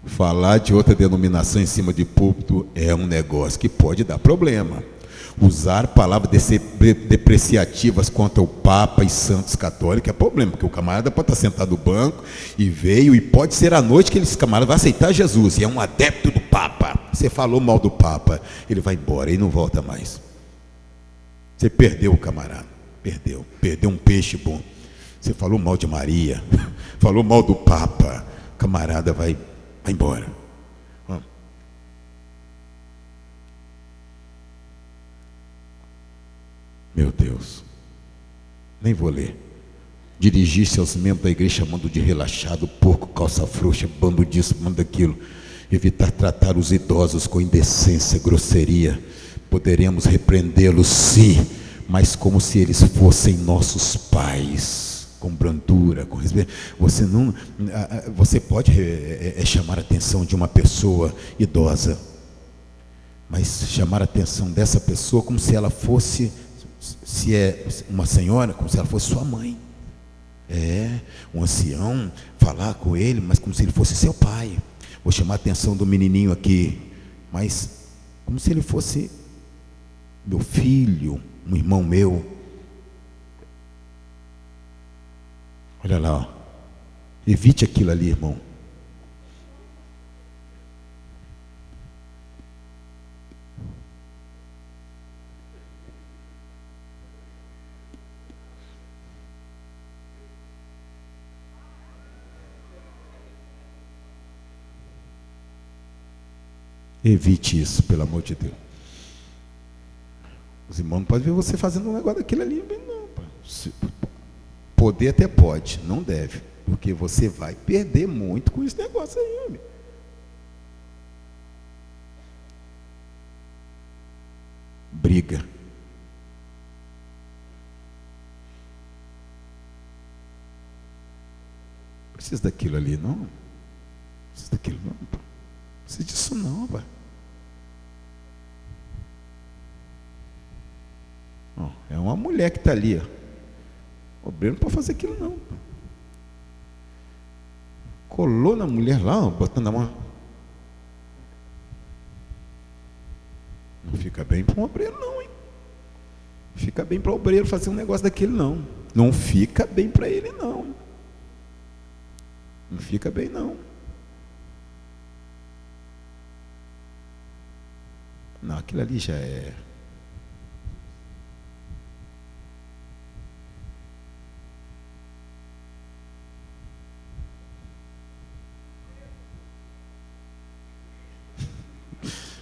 Falar de outra denominação em cima de púlpito é um negócio que pode dar problema. Usar palavras depreciativas contra o Papa e santos católicos é problema, porque o camarada pode estar sentado no banco e veio, e pode ser à noite que esse camarada vai aceitar Jesus, e é um adepto do Papa. Você falou mal do Papa, ele vai embora e não volta mais. Você perdeu o camarada, perdeu um peixe bom. Você falou mal de Maria, falou mal do Papa, o camarada vai embora. Meu Deus, nem vou ler. Dirigir-se aos membros da igreja chamando de relaxado, porco, calça frouxa, bando disso, bando daquilo. Evitar tratar os idosos com indecência, grosseria. Poderemos repreendê-los, sim, mas como se eles fossem nossos pais, com brandura, com respeito. Você pode chamar a atenção de uma pessoa idosa, mas chamar a atenção dessa pessoa como se ela fosse, se é uma senhora, como se ela fosse sua mãe. Um ancião, falar com ele, mas como se ele fosse seu pai. Vou chamar a atenção do menininho aqui, mas como se ele fosse meu filho, um irmão meu. Olha lá, ó. Evite aquilo ali, irmão. Evite isso, pelo amor de Deus. Os irmãos não podem ver você fazendo um negócio daquilo ali, não. Poder até pode, não deve, porque você vai perder muito com esse negócio aí, homem. Briga. Precisa daquilo ali, não? Precisa daquilo, não? Precisa disso, não, pai. É uma mulher que está ali, ó. O obreiro não pode fazer aquilo, não. Colou na mulher lá, ó, botando a mão. Não fica bem para um obreiro, não, hein? Não fica bem para o obreiro fazer um negócio daquele, não. Não fica bem para ele, não. Não fica bem, não. Não, aquilo ali já é.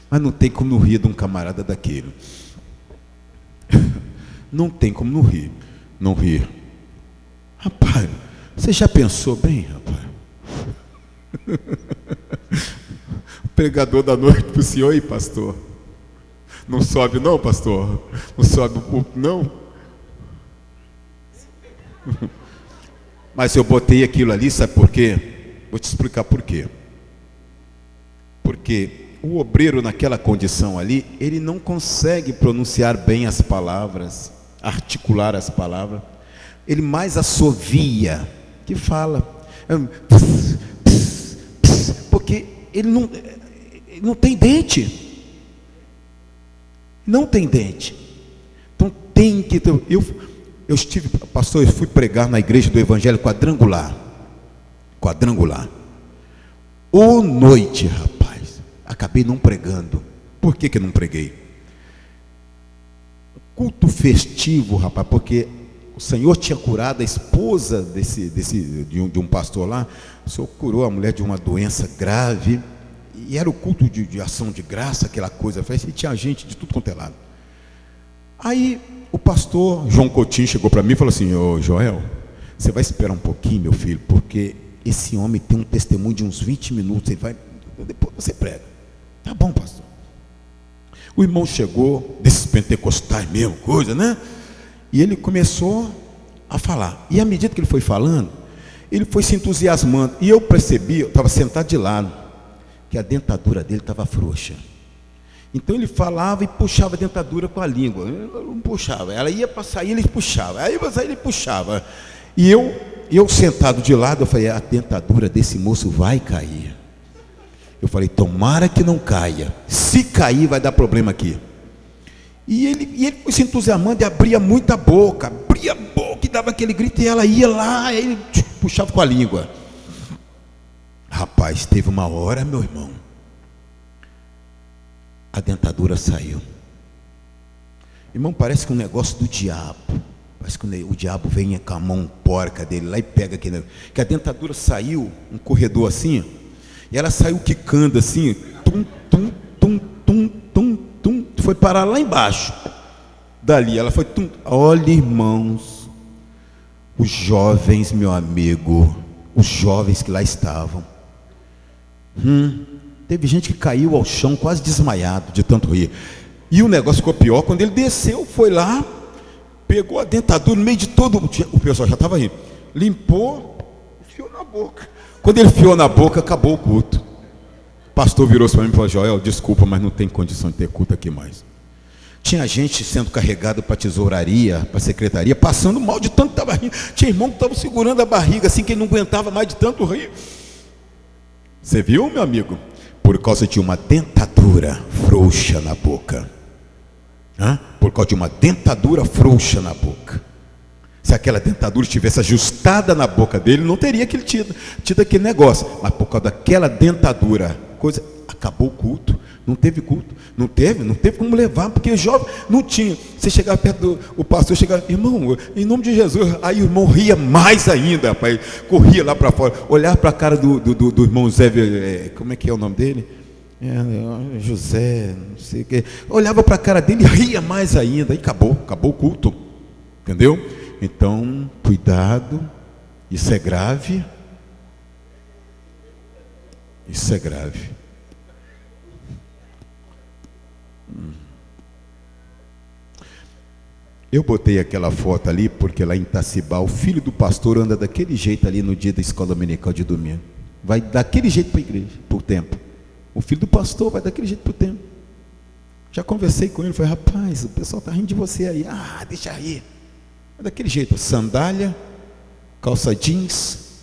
Mas não tem como não rir de um camarada daquele. Não tem como não rir. Não rir. Rapaz, você já pensou bem, rapaz? O pregador da noite para o senhor, e pastor? Não sobe não, pastor? Não sobe o púlpito, não? Mas eu botei aquilo ali, sabe por quê? Vou te explicar por quê. Porque o obreiro naquela condição ali, ele não consegue pronunciar bem as palavras, articular as palavras. Ele mais assovia que fala. Porque ele não tem dente. Não tem dente. Então tem que ter. Eu estive, pastor, eu fui pregar na igreja do Evangelho Quadrangular. Ô noite, rapaz, acabei não pregando. Por que não preguei? Culto festivo, rapaz, porque o Senhor tinha curado a esposa de um pastor lá. O Senhor curou a mulher de uma doença grave. E era o culto de ação de graça, aquela coisa. E tinha gente de tudo quanto é lado. Aí o pastor João Coutinho chegou para mim e falou assim: ô Joel, você vai esperar um pouquinho, meu filho, porque esse homem tem um testemunho de uns 20 minutos. Ele vai, depois você prega. Tá bom, pastor. O irmão chegou, desses pentecostais mesmo, coisa, né? E ele começou a falar. E à medida que ele foi falando, ele foi se entusiasmando. E eu percebi, eu estava sentado de lado, que a dentadura dele estava frouxa. Então ele falava e puxava a dentadura com a língua. Eu não puxava. Ela ia para sair, ele puxava. Aí para sair, ele puxava. E eu sentado de lado, eu falei: a dentadura desse moço vai cair. Eu falei: tomara que não caia. Se cair, vai dar problema aqui. E ele foi se entusiasmando e abria muita boca. Abria a boca e dava aquele grito. E ela ia lá, e ele puxava com a língua. Rapaz, teve uma hora, meu irmão, a dentadura saiu. Irmão, parece que um negócio do diabo. Parece que o diabo vem com a mão porca dele lá e pega aquele negócio. Que a dentadura saiu, um corredor assim, e ela saiu quicando assim, tum, tum, tum, tum, tum, tum, foi parar lá embaixo. Dali, ela foi tum. Olha, irmãos, os jovens, meu amigo, os jovens que lá estavam. Teve gente que caiu ao chão quase desmaiado de tanto rir. E o negócio ficou pior quando ele desceu, foi lá, pegou a dentadura no meio de todo o pessoal já estava rindo, limpou, enfiou na boca. Quando ele enfiou na boca, acabou o culto. O pastor virou-se para mim e falou: Joel, desculpa, mas não tem condição de ter culto aqui mais. Tinha gente sendo carregado para a tesouraria, para a secretaria, passando mal de tanto que estava rindo. Tinha irmão que estava segurando a barriga assim, que ele não aguentava mais de tanto rir. Você viu, meu amigo? Por causa de uma dentadura frouxa na boca. Por causa de uma dentadura frouxa na boca. Se aquela dentadura estivesse ajustada na boca dele, não teria tido aquele negócio. Mas por causa daquela dentadura, acabou o culto. Não teve culto. Não teve como levar, porque jovem não tinha. Você chegava perto o pastor, chegava: irmão, em nome de Jesus. Aí o irmão ria mais ainda, rapaz. Corria lá para fora, olhava para a cara do irmão Zé, como é que é o nome dele? José, não sei o que. Olhava para a cara dele e ria mais ainda. Aí acabou o culto. Entendeu? Então, cuidado. Isso é grave. Isso é grave. Eu botei aquela foto ali porque lá em Itacibá o filho do pastor anda daquele jeito ali no dia da escola dominical de domingo. Vai daquele jeito para a igreja, por tempo. O filho do pastor vai daquele jeito por tempo. Já conversei com ele, falei: rapaz, o pessoal está rindo de você aí. Deixa aí. É daquele jeito, sandália, calça jeans,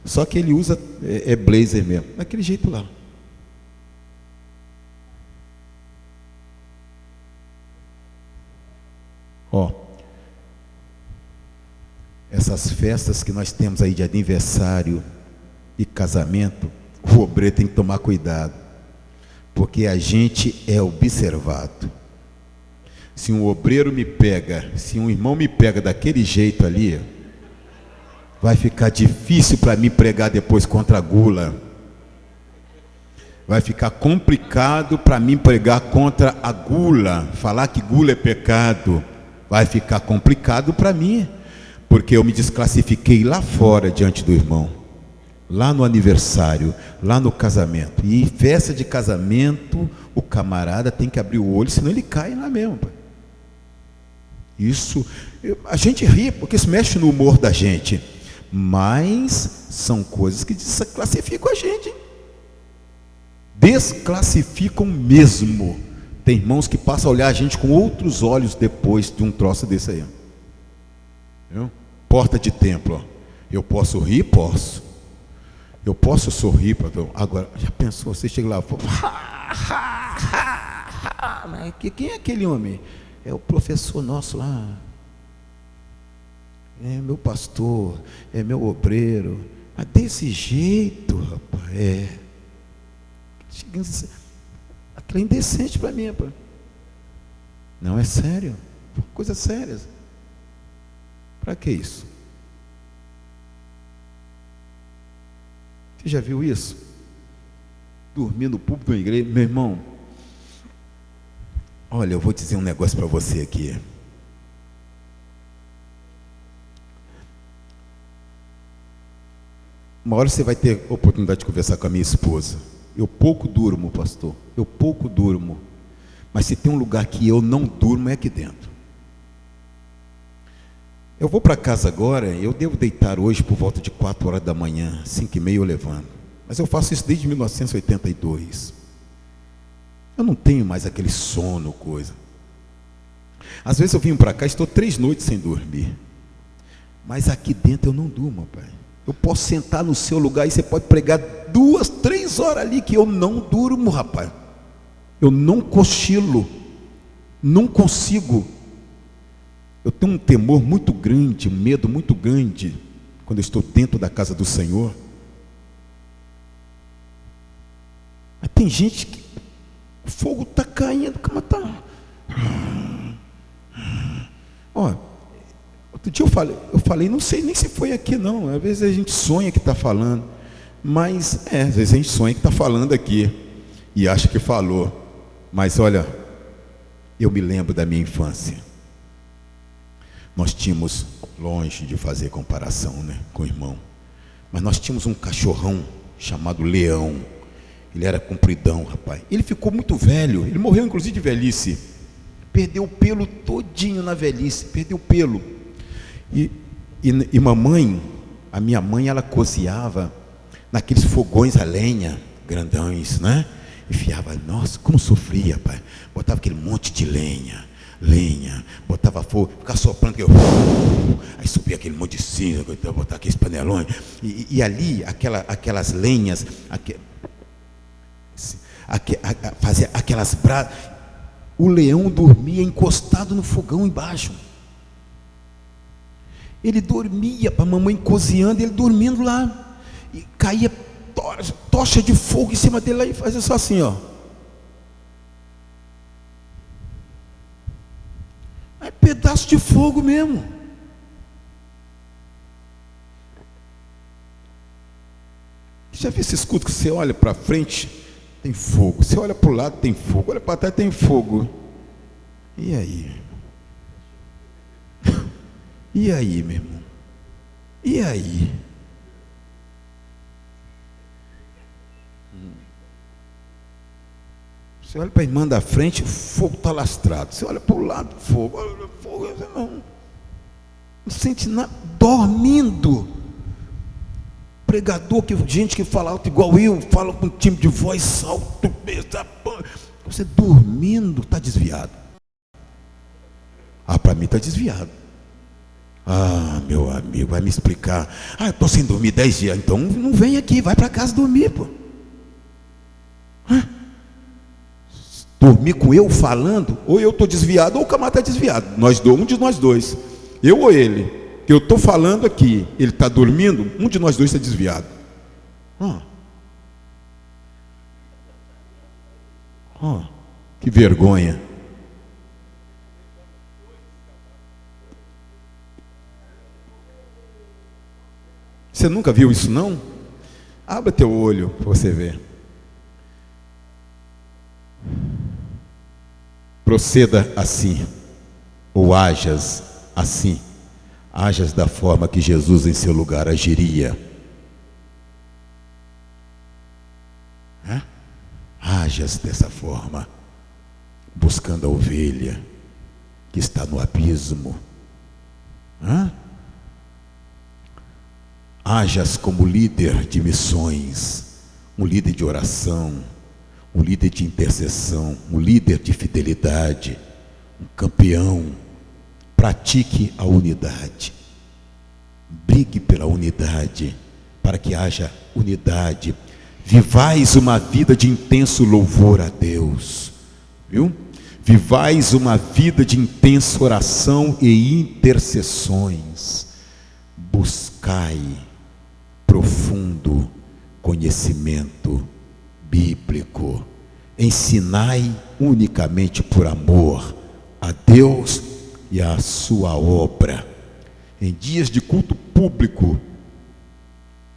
só que ele usa blazer mesmo, daquele jeito lá. Essas festas que nós temos aí de aniversário e casamento, o obreiro tem que tomar cuidado, porque a gente é observado. Se um obreiro me pega, se um irmão me pega daquele jeito ali, vai ficar difícil para mim pregar depois contra a gula. Vai ficar complicado para mim pregar contra a gula, falar que gula é pecado. Vai ficar complicado para mim, porque eu me desclassifiquei lá fora diante do irmão, lá no aniversário, lá no casamento. E festa de casamento, o camarada tem que abrir o olho, senão ele cai lá mesmo. Isso, a gente ri, porque isso mexe no humor da gente, mas são coisas que desclassificam a gente. Desclassificam mesmo. Tem irmãos que passam a olhar a gente com outros olhos depois de um troço desse aí. Viu? Porta de templo, ó. Eu posso rir? Posso. Eu posso sorrir, pastor. Agora, já pensou? Você chega lá e fala, mas quem é aquele homem? É o professor nosso lá. É meu pastor, é meu obreiro. Mas desse jeito, rapaz, chega a indecente para mim, rapaz. Não, é sério. Coisas sérias. Para que isso? Você já viu isso? Dormir no púlpito da igreja, meu irmão. Olha, eu vou dizer um negócio para você aqui. Uma hora você vai ter oportunidade de conversar com a minha esposa. Eu pouco durmo, pastor. Eu pouco durmo. Mas se tem um lugar que eu não durmo, é aqui dentro. Eu vou para casa agora, eu devo deitar hoje por volta de 4 horas da manhã, 5h30 eu levanto. Mas eu faço isso desde 1982. Eu não tenho mais aquele sono, coisa. Às vezes eu vim para cá, estou 3 noites sem dormir. Mas aqui dentro eu não durmo, pai. Eu posso sentar no seu lugar e você pode pregar 2, 3 horas ali que eu não durmo, rapaz. Eu não cochilo. Não consigo. Eu tenho um temor muito grande, um medo muito grande, quando eu estou dentro da casa do Senhor. Mas tem gente que o fogo está caindo, como está? Ó, outro dia eu falei, não sei nem se foi aqui não, às vezes a gente sonha que está falando, mas às vezes a gente sonha que está falando aqui, e acha que falou, mas olha, eu me lembro da minha infância. Nós tínhamos, longe de fazer comparação, né, com o irmão, mas nós tínhamos um cachorrão chamado Leão. Ele era compridão, rapaz. Ele ficou muito velho, ele morreu inclusive de velhice. Perdeu o pelo todinho na velhice, perdeu o pelo. E mamãe, a minha mãe, ela cozinhava naqueles fogões a lenha, grandões, né? Enfiava, nossa, como sofria, pai. Botava aquele monte de lenha, botava fogo, ficava soprando, aí subia aquele monte de cinza, botava aqueles panelões, e ali, aquelas lenhas, fazia aquelas brasas. O Leão dormia encostado no fogão embaixo. Ele dormia, para a mamãe cozinhando, ele dormindo lá, e caía tocha de fogo em cima dele lá, e fazia só assim, ó. É pedaço de fogo mesmo. Já viu esse escudo que você olha para frente, tem fogo, você olha para o lado, tem fogo, olha para trás, tem fogo. E aí? E aí, meu irmão? E aí? Você olha para a irmã da frente, o fogo está lastrado. Você olha para o lado, fogo, olha fogo, não sente nada, dormindo. Pregador, gente que fala alto igual eu, fala com um time de voz alto, você dormindo, está desviado. Para mim está desviado. Meu amigo, vai me explicar. Eu estou sem dormir 10 dias, então não vem aqui, vai para casa dormir, pô. Dormir com eu falando, ou eu estou desviado, ou o camarada está desviado. Um de nós dois, eu ou ele. Eu estou falando aqui, ele está dormindo, um de nós dois está desviado. Que vergonha. Você nunca viu isso não? Abra teu olho para você ver. Proceda assim, ou hajas assim. Hajas da forma que Jesus em seu lugar agiria. Hajas dessa forma, buscando a ovelha que está no abismo. Hajas como líder de missões, um líder de oração, um líder de intercessão, um líder de fidelidade, um campeão. Pratique a unidade. Brigue pela unidade, para que haja unidade. Vivais uma vida de intenso louvor a Deus, viu? Vivais uma vida de intensa oração e intercessões. Buscai profundo conhecimento bíblico. Ensinai unicamente por amor a Deus e a sua obra. Em dias de culto público,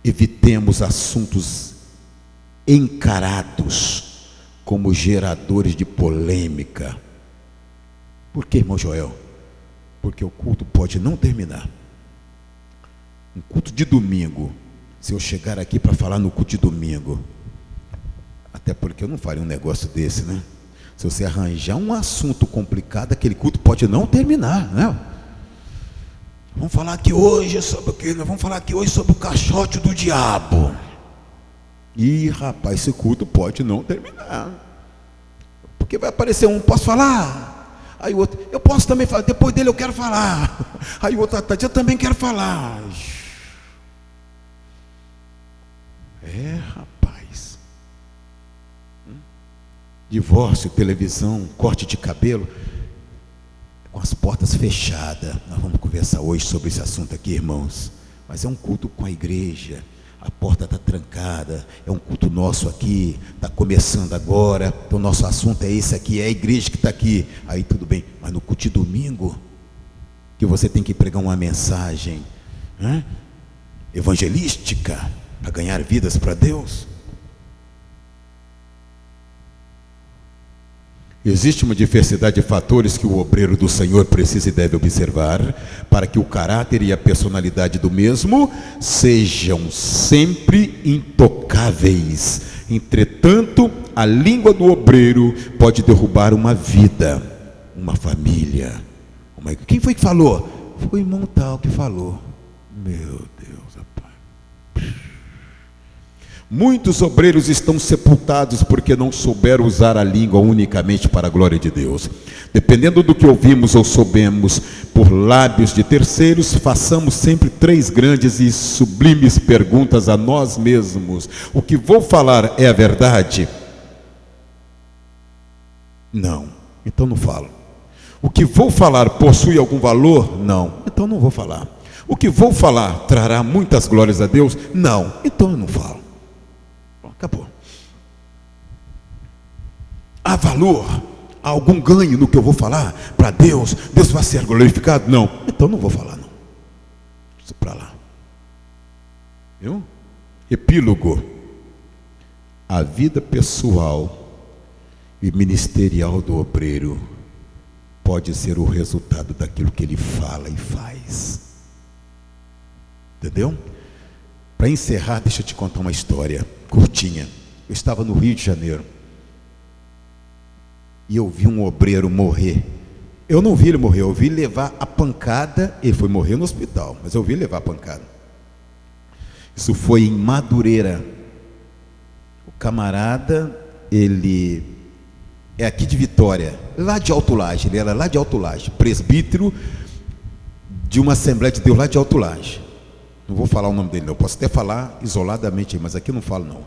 evitemos assuntos encarados como geradores de polêmica. Por que, irmão Joel? Porque o culto pode não terminar. Um culto de domingo, se eu chegar aqui para falar no culto de domingo, até porque eu não faria um negócio desse, né? Se você arranjar um assunto complicado, aquele culto pode não terminar, né? Vamos falar aqui hoje sobre o quê? Nós vamos falar aqui hoje sobre o caixote do diabo. Ih, rapaz, esse culto pode não terminar. Porque vai aparecer um, posso falar? Aí o outro, eu posso também falar, depois dele eu quero falar. Aí o outro, eu também quero falar. É, rapaz. Divórcio, televisão, corte de cabelo, com as portas fechadas. Nós vamos conversar hoje sobre esse assunto aqui, irmãos. Mas é um culto com a igreja. A porta está trancada, é um culto nosso aqui, está começando agora, então nosso assunto é esse aqui, é a igreja que está aqui. Aí tudo bem, mas no culto de domingo, que você tem que pregar uma mensagem evangelística, para ganhar vidas para Deus. Existe uma diversidade de fatores que o obreiro do Senhor precisa e deve observar, para que o caráter e a personalidade do mesmo sejam sempre intocáveis. Entretanto, a língua do obreiro pode derrubar uma vida, uma família. Quem foi que falou? Foi o irmão tal que falou. Meu Deus, rapaz. Muitos obreiros estão sepultados porque não souberam usar a língua unicamente para a glória de Deus. Dependendo do que ouvimos ou soubemos por lábios de terceiros, façamos sempre 3 grandes e sublimes perguntas a nós mesmos. O que vou falar é a verdade? Não, então não falo. O que vou falar possui algum valor? Não, então não vou falar. O que vou falar trará muitas glórias a Deus? Não, então eu não falo. Acabou. Há valor? Há algum ganho no que eu vou falar para Deus? Deus vai ser glorificado? Não. Então não vou falar não. Isso para lá. Viu? Epílogo. A vida pessoal e ministerial do obreiro pode ser o resultado daquilo que ele fala e faz. Entendeu? Para encerrar, deixa eu te contar uma história curtinha. Eu estava no Rio de Janeiro e eu vi um obreiro morrer. Eu não vi ele morrer, eu vi levar a pancada. Ele foi morrer no hospital, mas eu vi levar a pancada. Isso foi em Madureira. O camarada, ele é aqui de Vitória, lá de Alto Lage. Ele era lá de Alto Lage, presbítero de uma Assembleia de Deus lá de Alto Lage. Não vou falar o nome dele não, posso até falar isoladamente, mas aqui eu não falo não.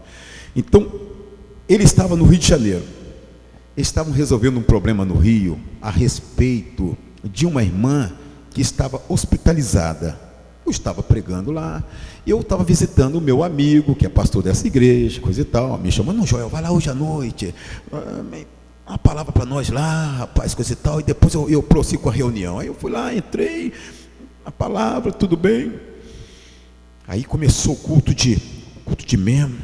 Então, ele estava no Rio de Janeiro. Eles estavam resolvendo um problema no Rio a respeito de uma irmã que estava hospitalizada. Eu estava pregando lá, eu estava visitando o meu amigo, que é pastor dessa igreja, coisa e tal. Me chamou, não, Joel, vai lá hoje à noite, uma palavra para nós lá, rapaz, coisa e tal. E depois eu prossigo com a reunião. Aí eu fui lá, entrei, a palavra, tudo bem. Aí começou o culto de membro.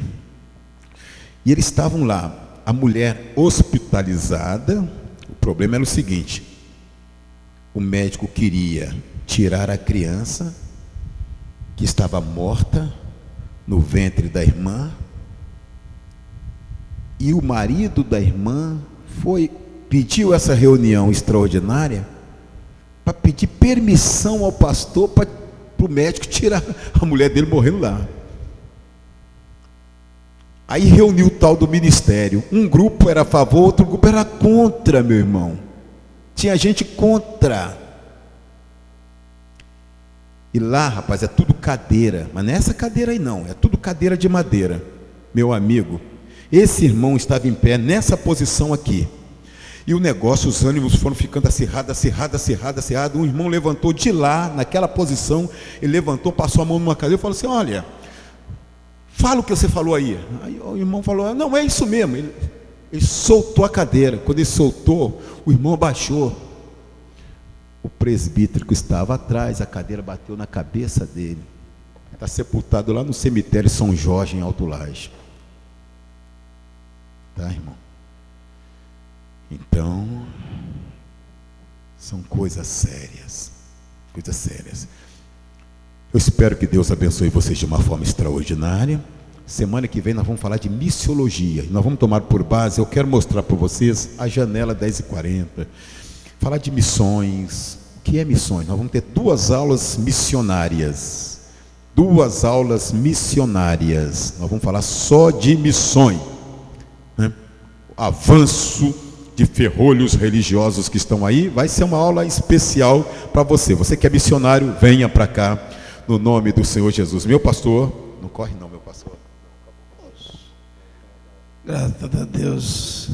E eles estavam lá, a mulher hospitalizada. O problema era o seguinte: o médico queria tirar a criança que estava morta no ventre da irmã, e o marido da irmã pediu essa reunião extraordinária para pedir permissão ao pastor para o médico tirar a mulher dele morrendo lá. Aí reuniu o tal do ministério. Um grupo era a favor, outro grupo era contra, meu irmão. Tinha gente contra. E lá, rapaz, é tudo cadeira. Mas não é essa cadeira aí não, é tudo cadeira de madeira. Meu amigo, esse irmão estava em pé nessa posição aqui. E o negócio, os ânimos foram ficando acirrados. Um irmão levantou de lá, naquela posição. Ele levantou, passou a mão numa cadeira e falou assim: olha, fala o que você falou aí. Aí o irmão falou: não, é isso mesmo. Ele soltou a cadeira. Quando ele soltou, o irmão abaixou. O presbítero que estava atrás, a cadeira bateu na cabeça dele. Está sepultado lá no cemitério São Jorge, em Alto Lage. Tá, irmão? Então, são coisas sérias. Coisas sérias. Eu espero que Deus abençoe vocês de uma forma extraordinária. Semana que vem nós vamos falar de missiologia. Nós vamos tomar por base, eu quero mostrar para vocês a janela 10h40. Falar de missões. O que é missões? Nós vamos ter 2 aulas missionárias. 2 aulas missionárias. Nós vamos falar só de missões, né? Avanço de ferrolhos religiosos que estão aí. Vai ser uma aula especial para você. Você que é missionário, venha para cá, no nome do Senhor Jesus. Meu pastor, não corre não, meu pastor. Graças a Deus.